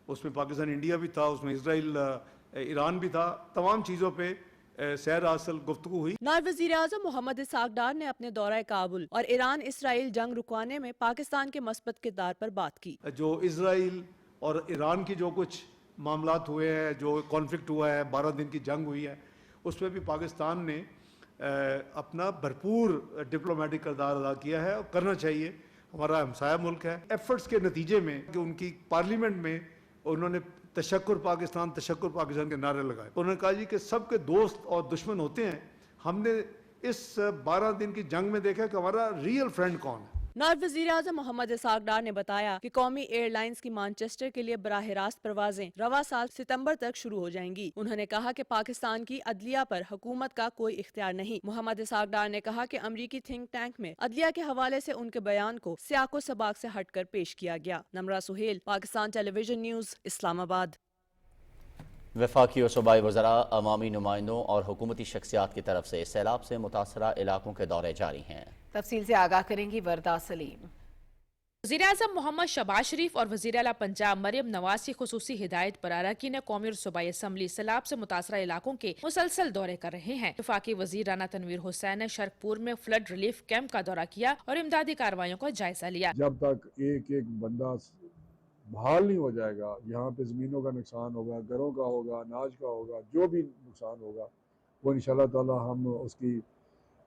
उसमें पाकिस्तान इंडिया भी था, उसमें इजराइल ईरान भी था। तमाम चीज़ों पे सैर हासिल गुफ्तगू हुई। नायब वज़ीर-ए-आज़म मोहम्मद इसहाक डार ने अपने दौरा काबुल और ईरान इसराइल जंग रुकवाने में पाकिस्तान के मस्बत किरदार पर बात की। जो इसराइल और ईरान की जो कुछ मामलात हुए हैं, जो कॉन्फ्लिक्ट हुआ है, 12 दिन की जंग हुई है, उसमें भी पाकिस्तान ने अपना भरपूर डिप्लोमेटिक किरदार अदा किया है और करना चाहिए। हमारा हमसाया मुल्क है। एफर्ट्स के नतीजे में कि उनकी पार्लियामेंट में उन्होंने तशक्कुर पाकिस्तान के नारे लगाए। उन्होंने कहा जी कि सबके दोस्त और दुश्मन होते हैं। हमने इस 12 दिन की जंग में देखा कि हमारा रियल फ्रेंड कौन है। नायब वज़ीर-ए-आज़म मोहम्मद इसहाक डार ने बताया कि कौमी एयरलाइंस की मानचेस्टर के लिए बराह रास्त परवाजें रवा साल सितंबर तक शुरू हो जाएंगी। उन्होंने कहा कि पाकिस्तान की अदलिया पर हुकूमत का कोई इख्तियार नहीं। मोहम्मद इसहाक डार ने कहा कि अमरीकी थिंक टैंक में अदलिया के हवाले से उनके बयान को सियाको सबाक से हटकर पेश किया गया। Namra Suhail, Pakistan television news, Islamabad. वफाकी और सूबाई वज़रा, अवामी नुमाइंदों और हुकूमती शख्सियात की तरफ से सैलाब से मुतासरा इलाकों के दौरे जारी हैं। तफसील से आगाह करेंगी वरदा सलीम। वज़ीर-ए-आज़म मोहम्मद शहबाज शरीफ और वज़ीर आला पंजाब मरियम नवाज की खुसूसी हिदायत पर अरकान कौमी और सूबाई असम्बली सैलाब से मुतासरा इलाकों के मुसलसल दौरे कर रहे हैं। वफाकी वज़ीर राना तनवीर हुसैन ने शरकपुर में फ्लड रिलीफ कैंप का दौरा किया और इमदादी कार्रवाइयों का जायजा लिया। जब तक एक एक बंदा बहाल नहीं हो जाएगा, यहाँ पे ज़मीनों का नुकसान होगा, घरों का होगा, अनाज का होगा, जो भी नुकसान होगा वो इंशाअल्लाह ताला हम उसकी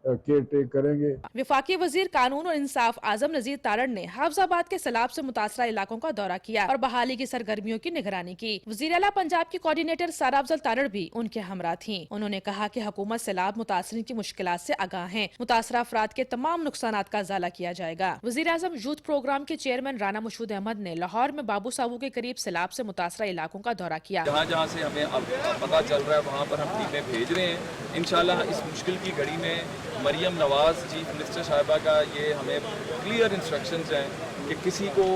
केयर टेक करेंगे। वफाकी वजीर कानून और इंसाफ आजम नजीर तारड़ ने हाफजाबाद के सैलाब से मुतासरा इलाकों का दौरा किया और बहाली की सरगर्मियों की निगरानी की। वजीर आला पंजाब की कोऑर्डिनेटर सारा अफजल तारड़ भी उनके हमरा थीं। उन्होंने कहा कि हुकूमत सैलाब मुतासरीन की मुश्किलात से आगाह है। मुतासरा अफराद के तमाम नुकसानात का इजाला किया जाएगा। वजीर आजम यूथ प्रोग्राम के चेयरमैन राना मुशूद अहमद ने लाहौर में बाबू साबू के करीब सैलाब से मुतासरा इलाकों का दौरा किया। जहाँ जहाँ से हमें अब पता चल रहा है वहाँ पर हम टीमें भेज रहे हैं। इंशाल्लाह इस मुश्किल की घड़ी में मरियम नवाज चीफ मिनिस्टर साहिबा का ये हमें क्लियर इंस्ट्रक्शंस हैं कि किसी को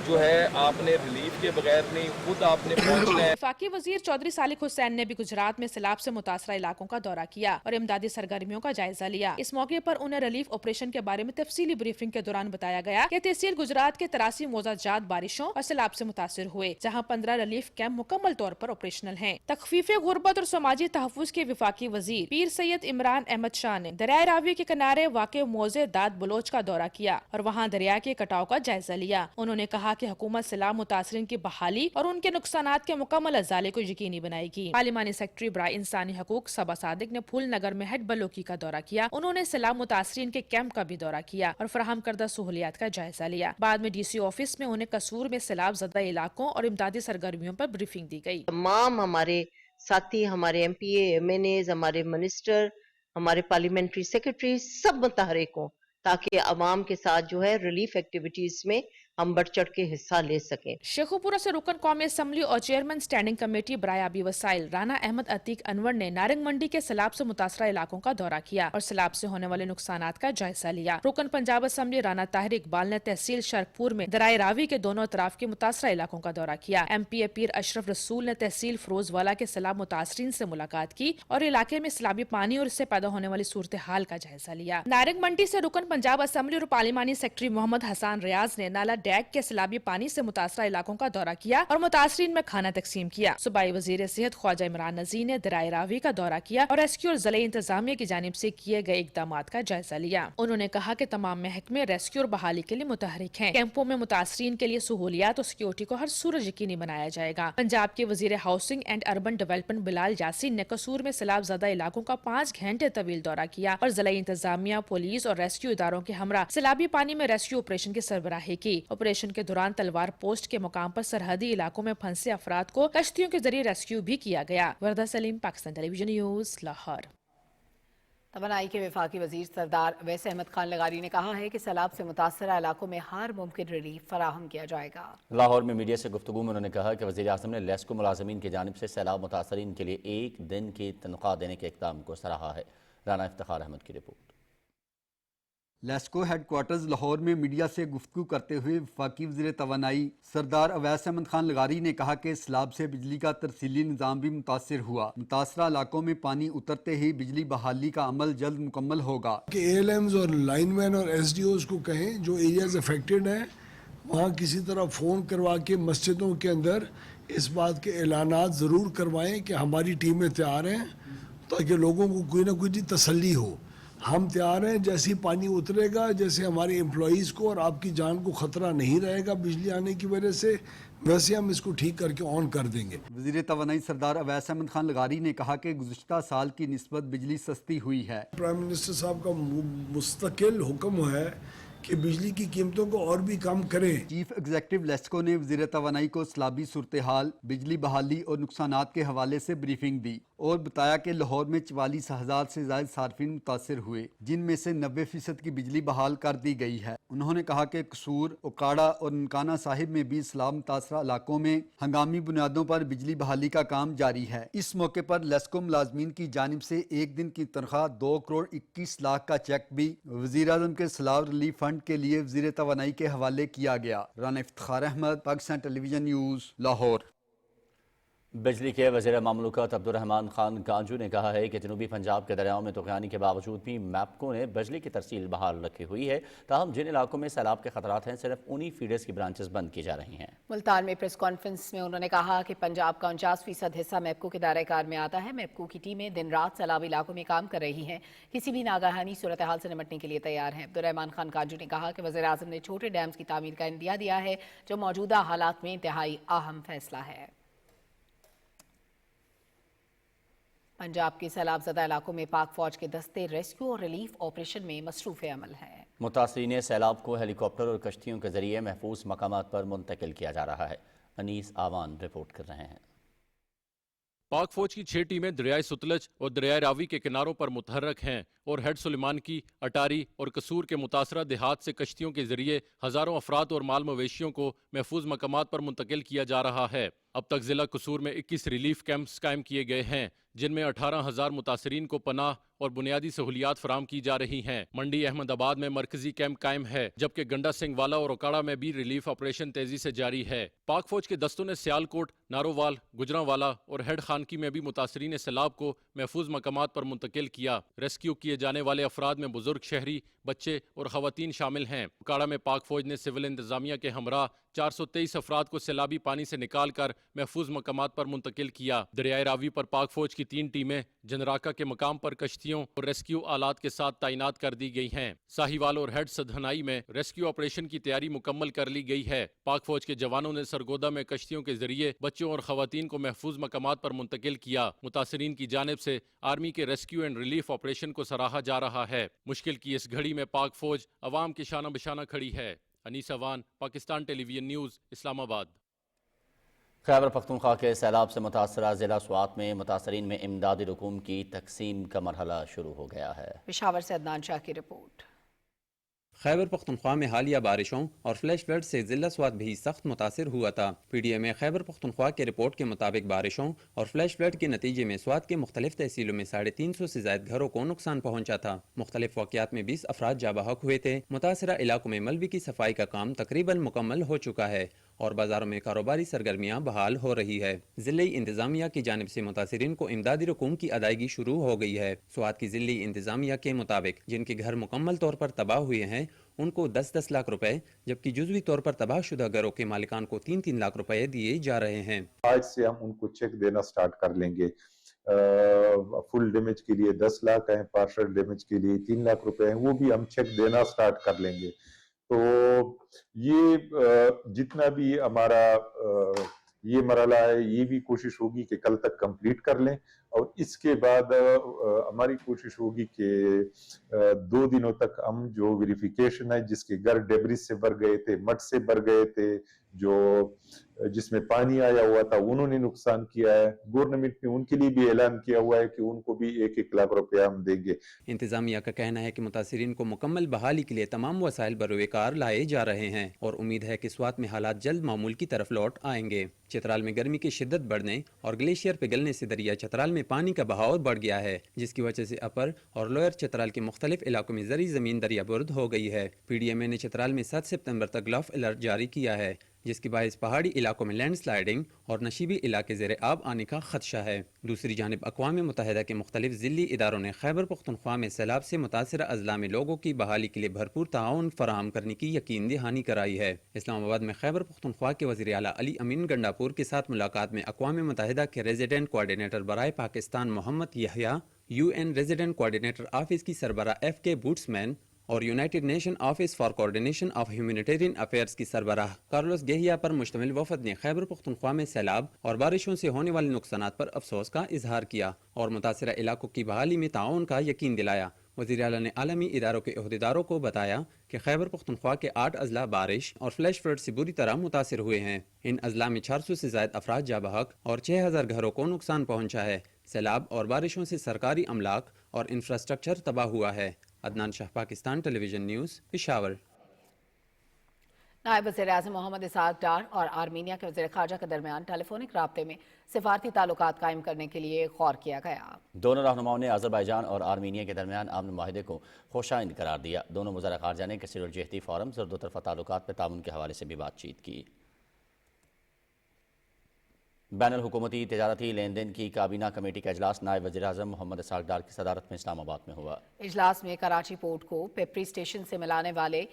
जो है आपने रिलीफ के बगैर नहीं, खुद आपने पहुंचना है। वफाकी वजीर चौधरी सालिक हुसैन ने भी गुजरात में सैलाब से मुतासरा इलाकों का दौरा किया और इमदादी सरगर्मियों का जायजा लिया। इस मौके पर उन्हें रिलीफ ऑपरेशन के बारे में तफसीली ब्रीफिंग के दौरान बताया गया कि तहसील गुजरात के 83 मौजाजात बारिशों और सैलाब से मुतासर हुए, जहाँ 15 रिलीफ कैंप मुकम्मल तौर पर ऑपरेशनल हैं। तखफीफ गुर्बत और समाजी तहफ़्फ़ुज़ के वफाकी वजीर पीर सैयद इमरान अहमद शाह ने दरिया रावी के किनारे वाक़ मौज़े दाद बलोच का दौरा किया और वहाँ दरिया के कटाव का जायजा लिया। उन्होंने कहा कि हुकूमत सैलाब मुतासरीन की बहाली और उनके नुकसानात के मुकम्मल अज़ाले को यकीनी बनाएगी। पार्लिमानी सेक्रेटरी बराए इंसानी हकूक सबा सादिक ने फूल नगर में हेड बलोकी का दौरा किया। उन्होंने सैलाब मुतासरीन के कैंप का भी दौरा किया और फराहम करदा सहूलियात का जायजा लिया। बाद में DC ऑफिस में उन्हें कसूर में सैलाब ज़दा इलाकों और इमदादी सरगर्मियों पर ब्रीफिंग दी गई। तमाम हमारे साथी, हमारे MPA, MNAs, हमारे मिनिस्टर, हमारे पार्लियामेंट्री सेक्रेटरी सब मुतहरिक हों ताकि अवाम के साथ जो है रिलीफ एक्टिविटीज में हम बढ़ चढ़ के हिस्सा ले सकें। शेखुपुरा से रुकन कौमी असम्बली और चेयरमैन स्टैंडिंग कमेटी बराए आबी वसाइल राना अहमद अतीक अनवर ने नारंग मंडी के सैलाब से मुतासरा इलाकों का दौरा किया और सैलाब से होने वाले नुकसानात का जायजा लिया। रुकन पंजाब असम्बली राना ताहिर इकबाल ने तहसील शरकपुर में दराए रावी के दोनों अतराफ के मुतासरा इलाकों का दौरा किया। MPA पीर अशरफ रसूल ने तहसील फरोजवाला के सैलाब मुतासरीन से मुलाकात की और इलाके में सैलाबी पानी और इससे पैदा होने वाली सूरत हाल का जायजा लिया। नारंग मंडी से रुकन पंजाब असम्बली और पार्लिमानी सेक्रेटरी मोहम्मद हसन रियाज ने नाला डैक के सैलाबी पानी से मुतासरा इलाकों का दौरा किया और मुतासरीन में खाना तकसीम किया। सूबाई वजीर सेहत ख्वाजा इमरान नजीर ने दराए रावी का दौरा किया और रेस्क्यू और ज़िले इंतजामिया की जानिब से किए गए इकदामात का जायजा लिया। उन्होंने कहा कि तमाम महकमे रेस्क्यू और बहाली के लिए मुतहरिक हैं। कैंपों में मुतासरीन के लिए सहूलियात और सिक्योरिटी को हर सूरत यकीनी बनाया जाएगा। पंजाब के वजीर housing and urban development Bilal Yasin ने कसूर में सैलाब ज़दा इलाकों का 5 घंटे तवील दौरा किया और ज़िला इंतजामिया, पुलिस और रेस्क्यू इदारों के हमरा सैलाबी पानी में रेस्क्यू ऑपरेशन की सरबराही की। ऑपरेशन के दौरान तलवार पोस्ट के मुकाम पर सरहदी इलाकों में फंसे अफराद को कश्तियों के जरिए रेस्क्यू भी किया गया। वरदा सलीम, पाकिस्तान टेलीविजन न्यूज़, लाहौर। तवानाई के वफाकी वजीर सरदार अवैस अहमद खान लगारी ने कहा है कि सैलाब से मुतासरा इलाकों में हर मुमकिन रिलीफ फराहम किया जाएगा। लाहौर में मीडिया से गुफ्तगू में उन्होंने कहा कि वज़ीर आज़म ने लेस्को मुलाजमीन की जानिब से सैलाब मुतासरीन के लिए 1 दिन की तनख्वाह देने के इक़दाम को सराहा है। राना इफ्तिखार अहमद की रिपोर्ट। लेस्को हेडक्वार्टर्स लाहौर में मीडिया से गुफ्तगू करते हुए वफाकी वज़ीर तवानाई सरदार अवैस अहमद खान लगारी ने कहा कि सैलाब से बिजली का तरसीली निज़ाम भी मुतासर हुआ। मुतासरा इलाकों में पानी उतरते ही बिजली बहाली का अमल जल्द मुकम्मल होगा। कि ALMs और लाइनमैन और SDOs को कहें जो एरियाज अफेक्टेड हैं वहाँ किसी तरह फ़ोन करवा के मस्जिदों के अंदर इस बात के ऐलानात ज़रूर करवाएं कि हमारी टीमें तैयार हैं ताकि लोगों को कोई ना कोई तसल्ली हो। हम तैयार हैं, जैसे ही पानी उतरेगा, जैसे हमारे एम्प्लॉइज़ को और आपकी जान को ख़तरा नहीं रहेगा बिजली आने की वजह से, वैसे हम इसको ठीक करके ऑन कर देंगे। वज़ीर तवानाई सरदार अवैस अहमद खान लगारी ने कहा कि गुज़िश्ता साल की निस्बत बिजली सस्ती हुई है। प्राइम मिनिस्टर साहब का मुस्तकिल हुक्म है कि बिजली की कीमतों को और भी कम करें। चीफ एग्जीक्यूटिव लेस्को ने वज़ीर तवानाई को सैलाबी सूरत हाल, बिजली बहाली और नुकसानात के हवाले से ब्रीफिंग दी और बताया कि लाहौर में 44,000 से ज़्यादा सार्फिन मुतासर हुए, जिनमें से 90% की बिजली बहाल कर दी गई है। उन्होंने कहा कि कसूर, उकाड़ा और ननकाना साहिब में भी सैलाब मुतासरा इलाकों में हंगामी बुनियादों पर बिजली बहाली का काम जारी है। इस मौके पर लेस्को मुलाजमीन की जानिब से 1 दिन की तनख्वाह 2 करोड़ 21 लाख का चेक भी वज़ीर आज़म के सैलाब रिलीफ फंड के लिए वज़ीर तवानाई के हवाले किया गया। Rana Iftikhar Ahmed, Pakistan television news, Lahore. بجلی کے وزیر مملکت عبدالرحمان خان گانجو نے کہا ہے کہ جنوبی پنجاب کے دریاؤں میں طغیانی کے باوجود بھی میپکو نے بجلی کی ترسیل بحال رکھی ہوئی ہے، تاہم جن علاقوں میں سیلاب کے خطرات ہیں صرف انہی فیڈرز کی برانچز بند کی جا رہی ہیں۔ ملتان میں پریس کانفرنس میں انہوں نے کہا کہ پنجاب کا 49% حصہ میپکو کے دائرہ کار میں آتا ہے۔ میپکو کی ٹیمیں دن رات سیلابی علاقوں میں کام کر رہی ہیں، کسی بھی ناگہانی صورتحال سے نمٹنے کے لیے تیار ہیں۔ عبدالرحمان خان گانجو نے کہا کہ وزیراعظم نے چھوٹے ڈیمز کی تعمیر کا عندیہ دیا ہے، جو موجودہ حالات میں انتہائی اہم فیصلہ ہے۔ پنجاب کے سیلاب زدہ علاقوں میں پاک فوج کے دستے ریسکیو اور ریلیف آپریشن میں مصروف عمل ہیں۔ متاثرین سیلاب کو ہیلی کاپٹر اور کشتیوں کے ذریعے محفوظ مقامات پر منتقل کیا جا رہا ہے۔ انیس آوان رپورٹ کر رہے ہیں۔ پاک فوج کی 6 ٹیمیں دریائے ستلج اور دریائے راوی کے کناروں پر متحرک ہیں اور ہیڈ سلیمان کی، اٹاری اور قصور کے متاثرہ دیہات سے کشتیوں کے ذریعے ہزاروں افراد اور مال مویشیوں کو محفوظ مقامات پر منتقل کیا جا رہا ہے۔ اب تک ضلع قصور میں 21 ریلیف کیمپس قائم کیے گئے ہیں، جن میں 18,000 متاثرین کو پناہ اور بنیادی سہولیات فراہم کی جا رہی ہیں۔ منڈی احمد آباد میں مرکزی کیمپ قائم ہے، جبکہ گنڈا سنگھ والا اور اوکاڑا میں بھی ریلیف آپریشن تیزی سے جاری ہے۔ پاک فوج کے دستوں نے سیالکوٹ، نارووال، گجرانوالا اور ہیڈ خانکی میں بھی متاثرین سیلاب کو محفوظ مقامات پر منتقل کیا۔ ریسکیو کیے جانے والے افراد میں بزرگ، شہری، بچے اور خواتین شامل ہیں۔ اوکاڑا میں پاک فوج نے سول انتظامیہ کے ہمراہ 423 افراد کو سیلابی پانی سے نکال کر محفوظ مقامات پر منتقل کیا۔ دریائے راوی پر پاک فوج کی 3 ٹیمیں جنراکا کے مقام پر کشتیوں اور ریسکیو آلات کے ساتھ تعینات کر دی گئی ہیں۔ ساہیوال اور ہیڈ سدھنائی میں ریسکیو آپریشن کی تیاری مکمل کر لی گئی ہے۔ پاک فوج کے جوانوں نے سرگودا میں کشتیوں کے ذریعے بچوں اور خواتین کو محفوظ مقامات پر منتقل کیا۔ متاثرین کی جانب سے آرمی کے ریسکیو اینڈ ریلیف آپریشن کو سراہا جا رہا ہے۔ مشکل کی اس گھڑی میں پاک فوج عوام کے شانہ بشانہ کھڑی ہے۔ انیس اوان، پاکستان ٹیلی ویژن نیوز، اسلام آباد۔ خیبر پختونخوا کے سیلاب سے متاثرہ ضلع سوات میں متاثرین میں امدادی رقوم کی تقسیم کا مرحلہ شروع ہو گیا ہے۔ پشاور سے عدنان شاہ کی رپورٹ۔ خیبر پختونخوا میں حالیہ بارشوں اور فلیش فلڈ سے ضلع سوات بھی سخت متاثر ہوا تھا۔ پی ڈی اے میں خیبر پختونخوا کے رپورٹ کے مطابق بارشوں اور فلیش فلڈ کے نتیجے میں سوات کے مختلف تحصیلوں میں 350 سے زائد گھروں کو نقصان پہنچا تھا۔ مختلف واقعات میں 20 افراد جاں بحق ہوئے تھے۔ متاثرہ علاقوں میں ملبے کی صفائی کا کام تقریباً مکمل ہو چکا ہے اور بازاروں میں کاروباری سرگرمیاں بحال ہو رہی ہے۔ ضلعی انتظامیہ کی جانب سے متاثرین کو امدادی رقوم کی ادائیگی شروع ہو گئی ہے۔ سوات کی ضلعی انتظامیہ کے مطابق جن کے گھر مکمل طور پر تباہ ہوئے ہیں ان کو 10-10 لاکھ روپے، جبکہ جزوی طور پر تباہ شدہ گھروں کے مالکان کو 3-3 لاکھ روپے دیے جا رہے ہیں۔ آج سے ہم ان کو چیک دینا سٹارٹ کر لیں گے۔ فل ڈیمیج کے لیے 10 لاکھ ہیں، پارشل ڈیمیج کے لیے 3 لاکھ روپے ہیں، وہ بھی ہم چیک دینا سٹارٹ کر لیں گے۔ تو یہ جتنا بھی ہمارا یہ مرحلہ ہے یہ بھی کوشش ہوگی کہ کل تک کمپلیٹ کر لیں، اور اس کے بعد ہماری کوشش ہوگی کہ 2 دنوں تک ہم جو ویریفیکیشن ہے جس کے گھر ڈیبریز سے بھر گئے تھے، مڈ سے بھر گئے تھے، جس میں پانی آیا ہوا تھا انہوں نے نقصان کیا ہے، گورنمنٹ نے ان کے لیے بھی اعلان کیا ہوا ہے کہ ان کو بھی 1-1 لاکھ روپے ہم دیں گے۔ انتظامیہ کا کہنا ہے کہ متاثرین کو مکمل بحالی کے لیے تمام وسائل بروئے کار لائے جا رہے ہیں اور امید ہے کہ سوات میں حالات جلد معمول کی طرف لوٹ آئیں گے۔ چترال میں گرمی کی شدت بڑھنے اور گلیشیئر پگھلنے سے دریا چترال میں پانی کا بہاؤ بڑھ گیا ہے، جس کی وجہ سے اپر اور لوئر چترال کے مختلف علاقوں میں زرعی زمین دریا برد ہو گئی ہے۔ پی ڈی ایم نے چترال میں 7 ستمبر تک لاف الرٹ جاری کیا ہے، جس کی باعث پہاڑی علاقوں میں لینڈ سلائیڈنگ اور نشیبی علاقے زیر آب آنے کا خدشہ ہے۔ دوسری جانب اقوام متحدہ کے مختلف ضلعی اداروں نے خیبر پختونخوا میں سیلاب سے متاثرہ اضلاع میں لوگوں کی بحالی کے لیے بھرپور تعاون فراہم کرنے کی یقین دہانی کرائی ہے۔ اسلام آباد میں خیبر پختونخوا کے وزیر اعلیٰ علی امین گنڈاپور کے ساتھ ملاقات میں اقوام متحدہ کے ریزیڈنٹ کوآرڈینیٹر برائے Pakistan Muhammad Yahya, U N resident coordinator office کی سربراہ ایف کے بوٹسمین اور united nation office for coordination of humanitarian affairs کی سربراہ کارلوس گہیا پر مشتمل وفد نے خیبر پختونخوا میں سیلاب اور بارشوں سے ہونے والے نقصانات پر افسوس کا اظہار کیا اور متاثرہ علاقوں کی بحالی میں تعاون کا یقین دلایا۔ وزیر اعلیٰ نے عالمی اداروں کے عہدیداروں کو بتایا کہ خیبر پختونخوا کے 8 اضلاع بارش اور فلیش فلڈ سے بری طرح متاثر ہوئے ہیں۔ ان اضلاع میں 400 سے زائد افراد جاں بحق اور 6000 گھروں کو نقصان پہنچا ہے۔ سیلاب اور بارشوں سے سرکاری املاک اور انفراسٹرکچر تباہ ہوا ہے۔ عدنان شاہ، پاکستان ٹیلی ویژن نیوز، پشاور۔ نائب وزیر اعظم محمد اسحاق ڈار اور آرمینیا کے وزیر خارجہ کے درمیان ٹیلی فونک رابطے میں سفارتی تعلقات قائم کرنے کے لیے غور کیا گیا۔ دونوں رہنماؤں نے آذربائیجان اور آرمینیا کے درمیان امن معاہدے کو خوشائند قرار دیا۔ دونوں وزراء خارجہ نے کثیر الجہتی فورمز اور دو طرفہ تعلقات پر تعاون کے حوالے سے بھی بات چیت کی۔ बैन हुकूमती तजारती लेन देन की काबीना कमेटी का इजलास नायब वज़ीर-ए-आज़म मोहम्मद इस्हाक डार की सदारत में इस्लामाबाद में हुआ। इजलास में कराची पोर्ट को पेपरी स्टेशन से मिलाने वाले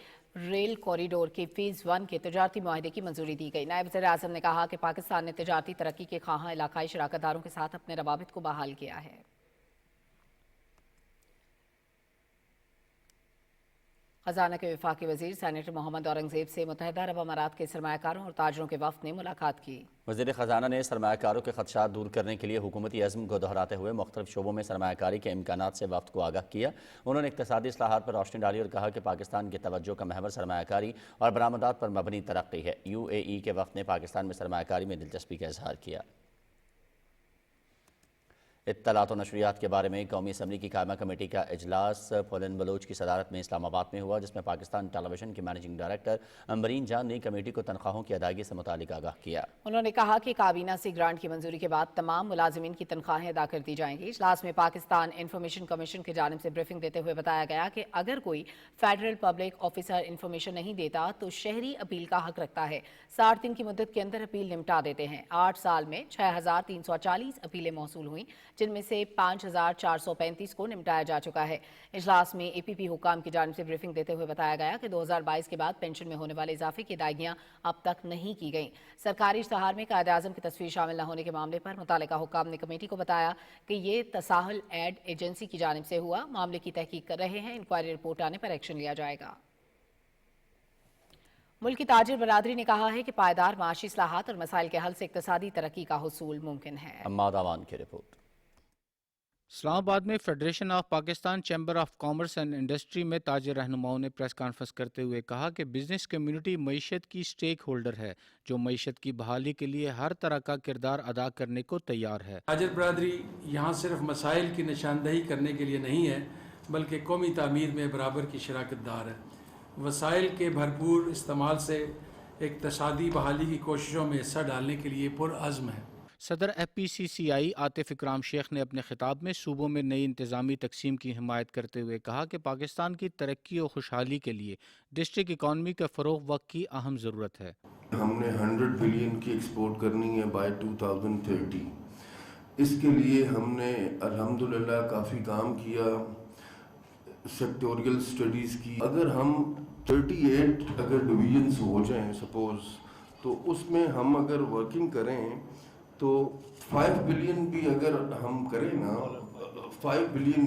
रेल कॉरिडोर के फेज 1 के तजारती मुआहदे की मंजूरी दी गई। नायब वज़ीर-ए-आज़म ने कहा कि पाकिस्तान ने तजारती तरक्की के ख्वाहां इलाकाई शराकतदारों के साथ अपने रवाबित को बहाल किया है। खजाना के वफाकी वजीर सेनेटर मोहम्मद औरंगजेब से मुत्तहिदा अरब अमारात के सरमायाकारों और ताजरों के वफ्द ने मुलाकात की। वज़ीर ख़जाना ने सरमायाकारों के खदशात दूर करने के लिए हुकूमती अज़्म को दोहराते हुए मुख्तलिफ शोबों में सरमायाकारी के इम्कानात से वफ्द को आगाह किया। उन्होंने इक़्तिसादी इस्लाहात पर रोशनी डाली और कहा कि पाकिस्तान की तवज्जो का महवर सरमायाकारी और बरामदात पर मबनी तरक्की है। UAE के वफ्द ने पाकिस्तान में सरमायाकारी में दिलचस्पी का इजहार किया। इत्तलात और नशरियात के बारे में कौमी असम्बली की कायमा कमेटी का इजलास पोलन बलोच की सदारत में इस्लामाबाद में हुआ, जिसमें पाकिस्तान टेलीविजन की मैनेजिंग डायरेक्टर अम्बरीन जान ने कमेटी को तनख्वाहों की अदायगी से मुतालिक आगाह किया। उन्होंने कहा कि काबीना से ग्रांट की मंजूरी के बाद तमाम मुलाजिमीन की तनख्वाहें अदा कर दी जाएंगी। इजलास में पाकिस्तान इंफॉर्मेशन कमीशन की जानिब से ब्रीफिंग देते हुए बताया गया कि अगर कोई फेडरल पब्लिक ऑफिसर इंफॉर्मेशन नहीं देता तो शहरी अपील का हक रखता है। 60 दिन की मुद्दत के अंदर अपील निपटा देते हैं। 8 साल में 6340 अपीलें मौसूल हुई, जिनमें से 5435 को निपटाया जा चुका है। इजलास में APP हुकाम की जानिब से ब्रीफिंग देते हुए बताया गया कि 2022 के बाद पेंशन में होने वाले इजाफे की अदायगियां अब तक नहीं की गईं। सरकारी इश्तहार में कायदे-आज़म की तस्वीर शामिल न होने के मामले पर मुतालिका हुकाम ने कमेटी को बताया कि ये तसाहुल एड एजेंसी की जानिब से हुआ। मामले की तहकीक कर रहे हैं। इंक्वायरी रिपोर्ट आने पर एक्शन लिया जाएगा। मुल्क की ताजिर बरादरी ने कहा है कि पायदार माशी इस्लाहात और मसाइल के हल से इक्तसादी तरक्की का हुसूल मुमकिन है। अम्माद अवान की रिपोर्ट। इस्लामाबाद में federation of Pakistan chamber of commerce and industry में ताजिर रहनुमाओं ने प्रेस कॉन्फ्रेंस करते हुए कहा कि बिजनेस कम्युनिटी मईशत की स्टेक होल्डर है, जो मईशत की बहाली के लिए हर तरह का किरदार अदा करने को तैयार है। ताजिर बरादरी यहाँ सिर्फ मसाइल की निशानदही करने के लिए नहीं है, बल्कि कौमी तामीर में बराबर की शराकतदार है। वसाइल के भरपूर इस्तेमाल से इक्तसादी बहाली की कोशिशों में हिस्सा डालने के लिए पुरअज़्म है। सदर FPCCI आतिफ इकराम शेख ने अपने खिताब में सूबों में नई इंतज़ामी तकसीम की हिमायत करते हुए कहा कि पाकिस्तान की तरक्की और खुशहाली के लिए डिस्ट्रिक्ट इकॉनमी का फ़रोग़ वक्त की अहम ज़रूरत है। हमने 100 बिलियन की एक्सपोर्ट करनी है बाय 2030। इसके लिए हमने अल्हम्दुलिल्लाह काफ़ी काम किया, सेक्टोरियल स्टडीज़ की। अगर हम 38 अगर डिवीजन्स हो जाएं सपोज़, तो उसमें हम अगर वर्किंग करें तो 5 बिलियन भी अगर हम करें ना, $5 बिलियन,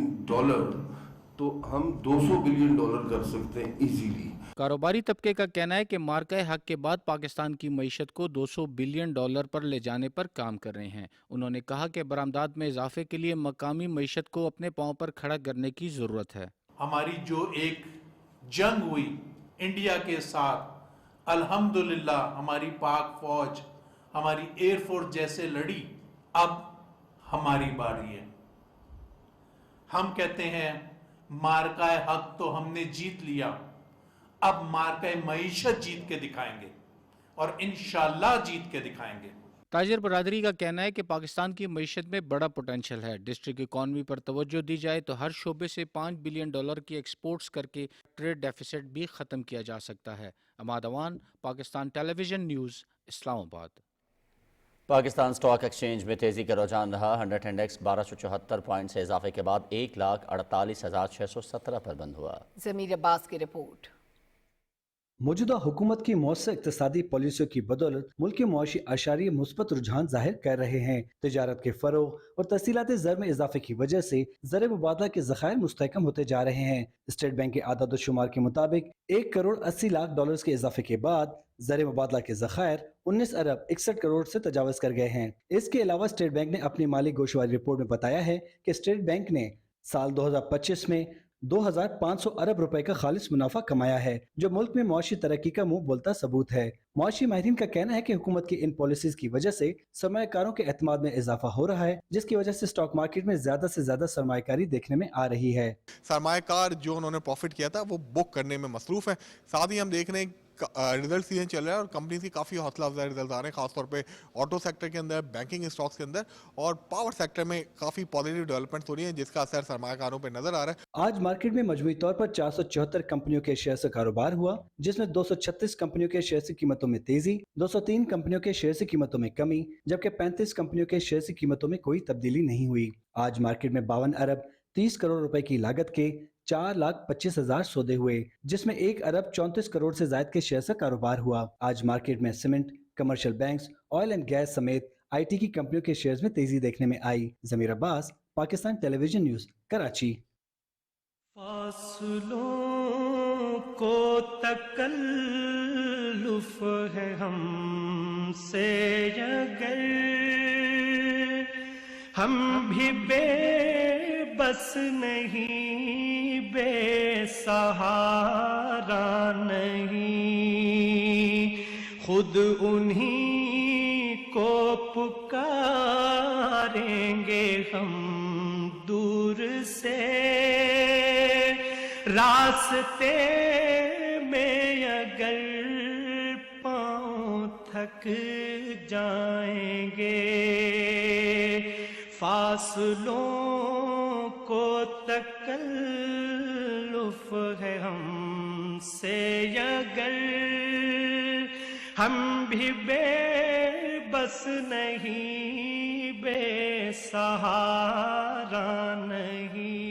तो हम $200 बिलियन कर सकते हैं इजीली। कारोबारी तबके का कहना है कि मार्का हक के बाद पाकिस्तान की मईशत को $200 बिलियन पर ले जाने पर काम कर रहे हैं। उन्होंने कहा कि बरामदात में इजाफे के लिए मकामी मईशत को अपने पाँव पर खड़ा करने की ज़रूरत है। हमारी जो एक जंग हुई इंडिया के साथ, अल्हम्दुलिल्लाह हमारी पाक फौज, हमारी एयरफोर्स जैसे लड़ी, अब हमारी बारी है। हम कहते हैं मार्का हक तो हमने जीत लिया, अब मार्का मईशत जीत के दिखाएंगे और इंशाल्लाह जीत के दिखाएंगे। ताजिर बरादरी का कहना है कि पाकिस्तान की मईशत में बड़ा पोटेंशियल है। डिस्ट्रिक्ट इकॉनमी पर तवज्जो दी जाए तो हर शोबे से $5 बिलियन की एक्सपोर्ट्स करके ट्रेड डेफिसिट भी ख़त्म किया जा सकता है। Amad Awan, Pakistan television news, Islamabad. Pakistan stock exchange में तेज़ी का रुझान रहा। 100 इंडेक्स 1274 पॉइंट से इजाफे के बाद 1,48,617 पर बंद हुआ। ज़मीर अब्बास की रिपोर्ट। मौजूदा हुकूमत की मौसर इक़्तिसादी पॉलिसियों की बदौलत मुल्क के मुआशी अशारी मुस्बत रुझान जाहिर कर रहे हैं। तजारत के फ़रोग़ और तहसीलाती ज़र में इजाफे की वजह से ज़र मुबादला के ज़खायर मुस्तहकम होते जा रहे हैं। स्टेट बैंक के आदाद शुमार के मुताबिक $1,80,00,000 के इजाफे के बाद ज़र मुबादला के ज़खायर 19 अरब 61 करोड़ से तजावज़ कर गए हैं। इसके अलावा स्टेट बैंक ने अपनी माली गोशवारी रिपोर्ट में बताया है कि स्टेट बैंक ने साल 2025 में 2,500 अरब रुपए का खालिस मुनाफा कमाया है, जो मुल्क में मुआशी तरक्की का मुंह बोलता सबूत है। मुआशी माहिरीन का कहना है कि हुकूमत की इन पॉलिसीज की वजह से सरमायाकारों के एतमाद में इजाफा हो रहा है, जिसकी वजह से स्टॉक मार्केट में ज्यादा से ज्यादा सरमायाकारी देखने में आ रही है। सरमायाकार जो उन्होंने प्रॉफिट किया था वो बुक करने में मसरूफ है। साथ ही हम देख रहे हैं रिजल्ट सीजन चल रहा है और कंपनी की काफ़ी हौसला अफजाई रिजल्ट आ रहे हैं, खासतौर पे ऑटो सेक्टर के अंदर, बैंकिंग स्टॉक्स के अंदर और पावर सेक्टर में काफ़ी पॉजिटिव डेवलपमेंट्स हो रही हैं, जिसका असर सरमायाकारों पे नजर आ रहा है। आज मार्केट में मजमूई तौर पर 474 कंपनियों के शेयर से कारोबार हुआ, जिसमें 236 कंपनियों के शेयर की कीमतों में तेजी, 203 कंपनियों के शेयर की कीमतों में कमी, जबकि 35 कंपनियों के शेयर की कीमतों में कोई तब्दीली नहीं हुई। आज मार्केट में 52 अरब 30 करोड़ रुपए की लागत के 4,25,000 सौदे हुए, जिसमें 1 अरब 34 करोड़ से ज्यादा के शेयर का कारोबार हुआ। आज मार्केट में cement, commercial banks, oil and gas समेत IT की कंपनियों के शेयर्स में तेजी देखने में आई। जमीर अब्बास, पाकिस्तान टेलीविजन न्यूज, कराची। फासलों को तकल्लुफ है हमसे अगर हम भी बेबस नहीं, बेसहारा नहीं, खुद उन्हीं को पुकारेंगे हम दूर से, रास्ते में अगर पाँव थक जाएंगे, फासलों को तकल्लुफ है हमसे अगर हम भी बेबस नहीं, बेसहारा नहीं।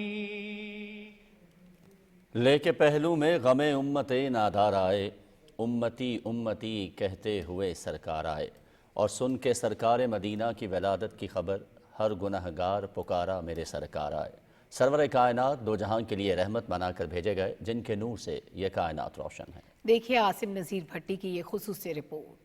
लेके पहलू में गमे उम्मते नादार आए, उम्मती उम्मती कहते हुए सरकार आए, और सुन के सरकार मदीना की वलादत की खबर, हर गुनहगार पुकारा मेरे सरकार आए। सरवर कायनात दो जहां के लिए रहमत बनाकर भेजे गए, जिनके नूर से ये कायनात रोशन है। देखिए आसिम नज़ीर भट्टी की ये खुसूसी रिपोर्ट।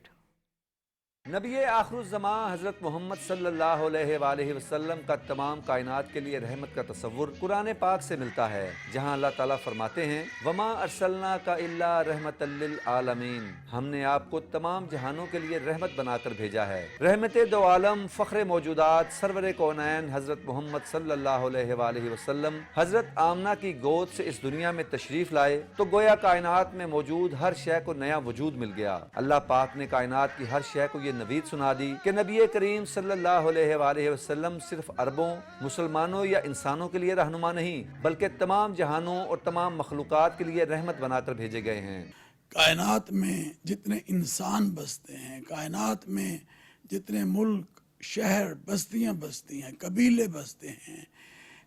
नबी आखिरुज़्ज़मा हज़रत मोहम्मद सल्लल्लाहु अलैहि वसल्लम का तमाम कायनात के लिए रहमत का तसव्वुर कुरान पाक से मिलता है, जहाँ अल्लाह ताला फरमाते हैं, वमा अरसलना का इल्ला रहमतल लिल आलमीन, हमने आपको तमाम जहानों के लिए रहमत बनाकर भेजा है। रहमत दो आलम फ़ख्र मौजूदात सरवर कौनैन हज़रत मोहम्मद सल्लल्लाहु अलैहि वसल्लम हज़रत आमना की गोद से इस दुनिया में तशरीफ़ लाए तो गोया कायनात में मौजूद हर शय को नया वजूद मिल गया। अल्लाह पाक ने कायनात की हर शय को ये नवीद सुना दी कि नबी करीम सल्लल्लाहु अलैहि वसल्लम सिर्फ अरबों, मुसलमानों या इंसानों के लिए रहनुमा नहीं, बल्कि तमाम जहानों और तमाम मखलूक़ात के लिए रहमत बनाकर भेजे गए हैं। कायनात में जितने इंसान बसते हैं, कायनात में जितने मुल्क, शहर, बस्तियां बसती हैं, कबीले बसते हैं,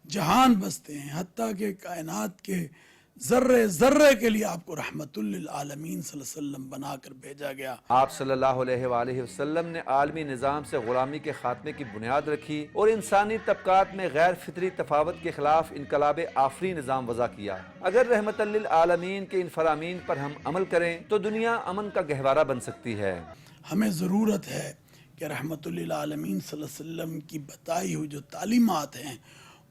जहान बसते हैं, हत्ता के कायनात के जर्रे जर्रे के लिए आपको रहमतुल लिल आलमीन सल्लल्लाहु अलैहि वसल्लम बनाकर भेजा गया। आप सल्लल्लाहु अलैहि वसल्लम ने आलमी निज़ाम से गुलामी के खात्मे की बुनियाद रखी और इंसानी तबकात में गैर फितरी तफावत के खिलाफ इनकलाब आफरी निज़ाम वज़ा किया। अगर रहमतुल लिल आलमीन के इन फरामीन पर हम अमल करें तो दुनिया अमन का गहवारा बन सकती है। हमें ज़रूरत है कि रहमतुल लिल आलमीन सल्लल्लाहु अलैहि वसल्लम की बताई हुई जो तालीमात हैं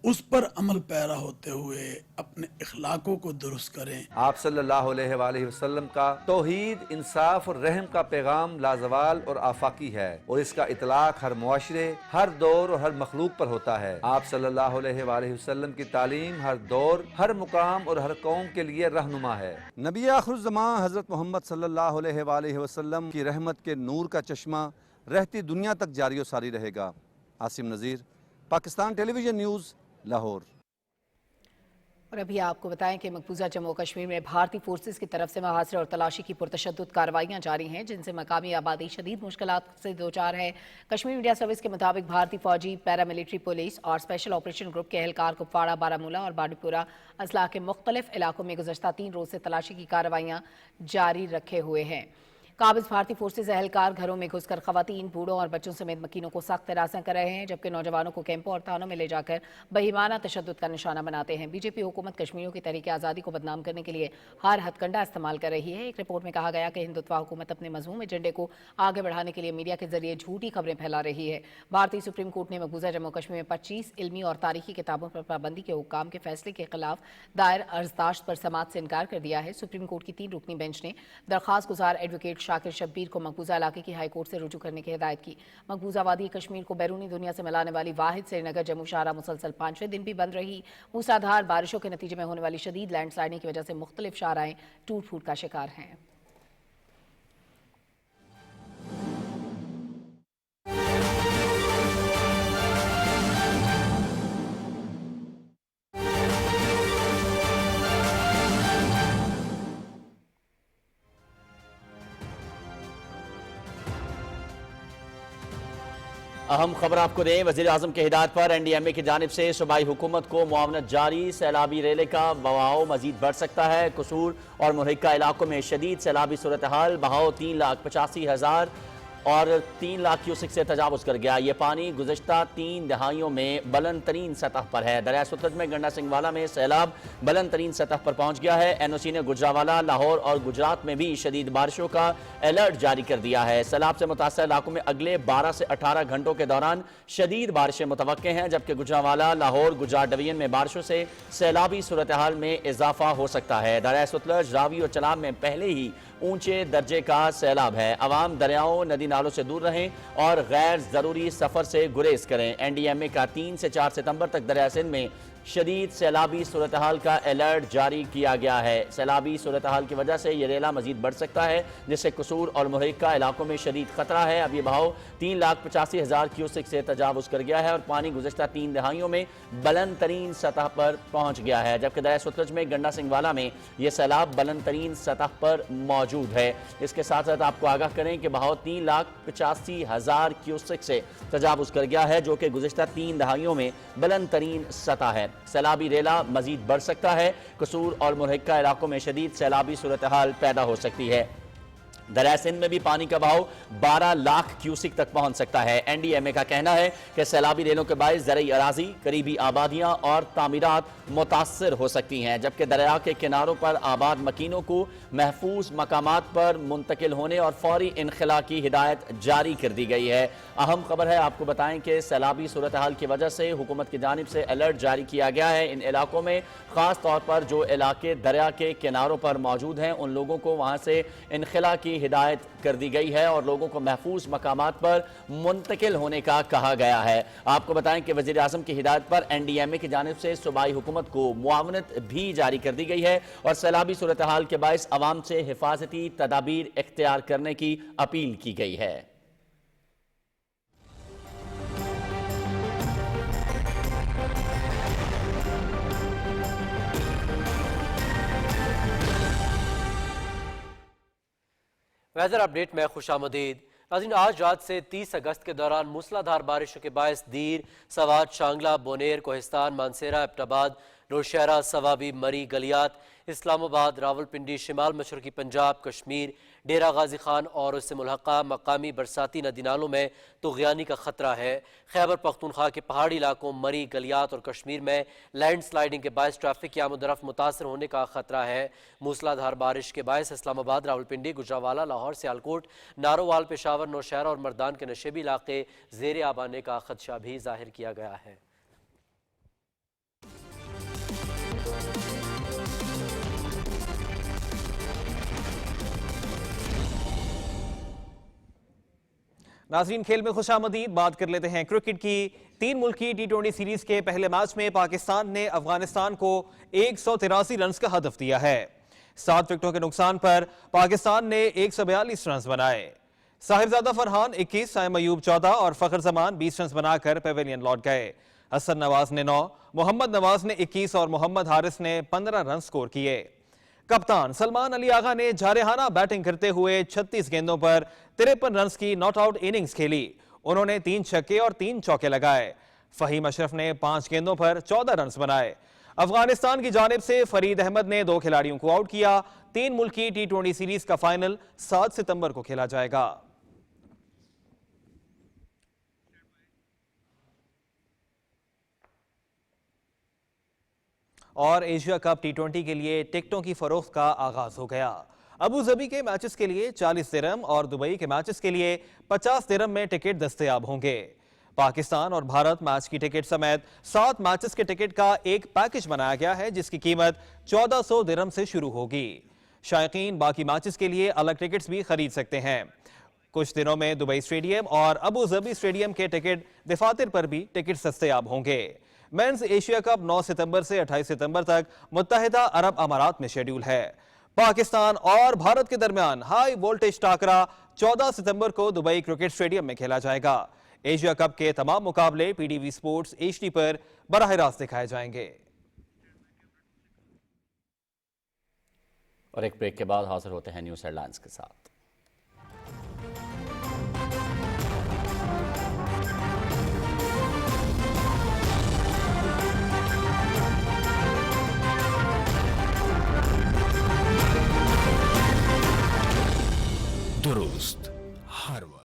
उस पर अमल पैरा होते हुए अपने इखलाकों को दुरुस्त करें। आप सल्लल्लाहु अलैहि वसल्लम का तौहीद, इंसाफ और रहम का पैगाम लाजवाल और आफाकी है और इसका इतलाक हर मुआशरे, हर दौर और हर मखलूक पर होता है। आप सल्लल्लाहु अलैहि वसल्लम की तालीम हर दौर, हर मुकाम और हर कौम के लिए रहनुमा है। नबी आखिरुज़्ज़मा हज़रत मोहम्मद सल्लल्लाहु अलैहि वसल्लम की रहमत के नूर का चश्मा रहती दुनिया तक जारी और सारी रहेगा। आसिम नज़ीर, पाकिस्तान टेलीविजन न्यूज़, लाहौर। और अभी आपको बताएं कि मकबूजा जम्मू कश्मीर में भारतीय फोर्सेस की तरफ से मुहासरे और तलाशी की पुरतशद्दुद कार्रवाइयां जारी हैं, जिनसे मकामी आबादी शदीद मुश्किलात से दो चार है। कश्मीर मीडिया सर्विस के मुताबिक भारतीय फौजी, पैरामिलिट्री पुलिस और स्पेशल ऑपरेशन ग्रुप के एहलकार कुपवाड़ा, बारामूला और बांडीपुरा अजला के मुख्तलिफ इलाकों में गुज़श्ता 3 रोज़ से तलाशी की कार्रवाइयां जारी रखे हुए हैं। काबिज भारतीय फोर्सेज एहलकार घरों में घुसकर खवातीन, बूढ़ों और बच्चों समेत मकीनों को सख्त हिरासत कर रहे हैं, जबकि नौजवानों को कैंपों और थानों में ले जाकर बहिमाना तशद्दुद का निशाना बनाते हैं। बीजेपी हुकूमत कश्मीरियों की तहरीक आज़ादी को बदनाम करने के लिए हर हथकंडा इस्तेमाल कर रही है। एक रिपोर्ट में कहा गया कि हिंदुत्व हुकूमत अपने मज़मूम एजेंडे को आगे बढ़ाने के लिए मीडिया के जरिए झूठी खबरें फैला रही है। भारतीय सुप्रीम कोर्ट ने मकबूजा जम्मू कश्मीर में 25 इल्मी और तारीखी किताबों पर पाबंदी के हुक्म के फैसले के खिलाफ दायर अर्जदाश्त पर समाअत से इनकार कर दिया है। सुप्रीम कोर्ट की 3 रुकनी बेंच ने दरख्वास्त गुजार एडवोकेट शाकिर शब्बीर को मकबूजा इलाके की हाई कोर्ट से रुजू करने की हिदायत की। मकबूजा वादी कश्मीर को बैरूनी दुनिया से मिलाने वाली वाहिद श्रीनगर जम्मू शाहराह मुसलसल 5वें दिन भी बंद रही। मूसलाधार बारिशों के नतीजे में होने वाली शदीद लैंडस्लाइडिंग की वजह से मुख्तलिफ शाहराहें टूट फूट का शिकार हैं। अहम खबर आपको दें, वज़ीर आज़म की हिदायत पर NDMA की जानिब से सूबाई हुकूमत को मुआवनत जारी। सैलाबी रेले का बहाव मजीद बढ़ सकता है। कसूर और मुल्हिका इलाकों में शदीद सैलाबी सूरत हाल। बहाव 3,85,000 और 3 लाख क्यूसिक से तजावुज़ कर गया। ये पानी गुज़श्ता 3 दहाइयों में बुलंद तरीन सतह पर है। दरिया सतलज में गंडा सिंहवाला में सैलाब बुलंद तरीन सतह पर पहुँच गया है। NOC ने गुजरावाला, लाहौर और गुजरात में भी शदीद बारिशों का अलर्ट जारी कर दिया है। सैलाब से मुतासर इलाकों में अगले 12 से 18 घंटों के दौरान शदीद बारिशें मुतवक्के हैं, जबकि गुजरावाला, लाहौर, गुजरात डिवीजन में बारिशों से सैलाबी सूरत हाल में इजाफा हो सकता है। दरिया सतलज, रावी और चनाब में पहले ही ऊंचे दर्जे का सैलाब है। अवाम दरियाओं, नदी नालों से दूर रहें और गैर ज़रूरी सफ़र से गुरेज करें। NDMA का 3 से 4 सितंबर तक दरिया सिंध में शदीद सैलाबी सूरत हाल का अलर्ट जारी किया गया है। सैलाबी सूरत हाल की वजह से ये रेला मजीद बढ़ सकता है, जिससे कसूर और मुल्हिका इलाकों में शदीद खतरा है। अब ये बहाव 3,85,000 क्यूसिक से तजावुज़ कर गया है और पानी गुज़श्ता 3 दहाइयों में बुलंद तरीन सतह पर पहुँच गया है, जबकि दरिया सतलज में गंडा सिंहवाला में ये सैलाब बुलंद तरीन सतह पर मौजूद है। इसके साथ साथ आपको आगाह करें कि बहाव 3,85,000 क्यूसिक से तजावुज़ कर गया है, जो कि गुज़श्ता 3 दहाइयों में बुलंद तरीन सतह है। सैलाबी रेला मजीद बढ़ सकता है। कसूर और मुल्हिका इलाकों में शदीद सैलाबी सूरत हाल पैदा हो सकती है। दरिया सिंध में भी पानी का बहाव 12 लाख क्यूसिक तक पहुंच सकता है। NDMA का कहना है कि सैलाबी रेलों के बायस ज़रई अराजी, करीबी आबादियां और तामीरात मुतासर हो सकती हैं, जबकि दरिया के किनारों पर आबाद मकीनों को महफूज मकामात पर मुंतकिल होने और फौरी इनखला की हिदायत जारी कर दी गई है। अहम खबर है, आपको बताएं कि सैलाबी सूरत हाल की वजह से हुकूमत की जानिब से अलर्ट जारी किया गया है। इन इलाकों में ख़ास तौर पर जो इलाके दरिया के किनारों पर मौजूद हैं, उन लोगों को वहाँ से इनखला की हिदायत कर दी गई है और लोगों को महफूज मकामात पर मुंतकिल होने का कहा गया है। आपको बताएं कि वज़ीर आज़म की हिदायत पर NDMA की जानिब से सूबाई हुकूमत को मुआवनत भी जारी कर दी गई है और सैलाबी सूरत हाल के बायस अवाम से हिफाजती तदाबीर इख्तियार करने की अपील की गई है। वेदर अपडेट में खुशामदीद। नाज़रीन, आज रात से 30 अगस्त के दौरान मूसलाधार बारिशों के बायस दीर, सवात, शांगला, बोनेर, कोहिस्तान, मानसेरा, एबटाबाद, नौशहरा, सवाबी, मरी, गलियात, इस्लामाबाद, रावलपिंडी, शिमाल मशरकी पंजाब, कश्मीर, डेरा गाजी खान और उससे मुल्हक़ा मकामी बरसाती नदी नालों में तुग़यानी का खतरा है। खैबर पख्तूनख्वा के पहाड़ी इलाकों मरी, गलियात और कश्मीर में लैंड स्लाइडिंग के बायस ट्रैफिक की आमद-ओ-रफ्त मुतासर होने का खतरा है। मूसलाधार बारिश के बायस इस्लामाबाद, रावलपिंडी, गुजरावाला, लाहौर, सियालकोट, नारोवाल, पेशावर, नौशहरा और मर्दान के नशेबी इलाके ज़ेर आब आने का खदशा भी जाहिर किया गया है। नाज़रीन, खेल में खुशामदीद। बात कर लेते हैं क्रिकेट की। 3 मुल्की T20 सीरीज के पहले मैच में पाकिस्तान ने अफगानिस्तान को 183 रन का हदफ दिया है। 7 विकेटों के नुकसान पर पाकिस्तान ने 142 रन बनाए। साहिबजादा फरहान 21, साइम अयूब 14 और फखर जमान 20 रन बनाकर पेविलियन लौट गए। हसन नवाज ने 9, मोहम्मद नवाज ने 21 और मोहम्मद हारिस ने 15 रन स्कोर किए। कप्तान सलमान अली आगा ने जारहाना बैटिंग करते हुए 36 गेंदों पर 53 रन की नॉट आउट इनिंग्स खेली। उन्होंने 3 छक्के और 3 चौके लगाए। फहीम अशरफ ने 5 गेंदों पर 14 रन बनाए। अफगानिस्तान की जानिब से फरीद अहमद ने 2 खिलाड़ियों को आउट किया। 3 मुल्की T20 सीरीज का फाइनल 7 सितंबर को खेला जाएगा। और एशिया कप T20 के लिए टिकटों की फरोख्त का आगाज हो गया। अबू धाबी के मैचेस के लिए 40 दिरहम और दुबई के मैचेस के लिए 50 दिरहम में टिकट दस्तयाब होंगे। पाकिस्तान और भारत मैच की टिकट समेत 7 मैचेस के टिकट का एक पैकेज बनाया गया है, जिसकी कीमत 1400 दिरहम से शुरू होगी। शायकीन बाकी मैचेस के लिए अलग टिकट्स भी खरीद सकते हैं। कुछ दिनों में दुबई स्टेडियम और अबू धाबी स्टेडियम के टिकट दफातर पर भी टिकट दस्तयाब होंगे। मेंस एशिया कप 9 सितंबर से 28 सितंबर तक मुत्तहिदा अरब अमारात में शेड्यूल है। पाकिस्तान और भारत के दरमियान हाई वोल्टेज टाकरा 14 सितंबर को दुबई क्रिकेट स्टेडियम में खेला जाएगा। एशिया कप के तमाम मुकाबले PTV स्पोर्ट्स HD पर बराह रास्त दिखाए जाएंगे। और एक ब्रेक के बाद हाजिर होते हैं न्यूज़ हेडलाइंस के साथ।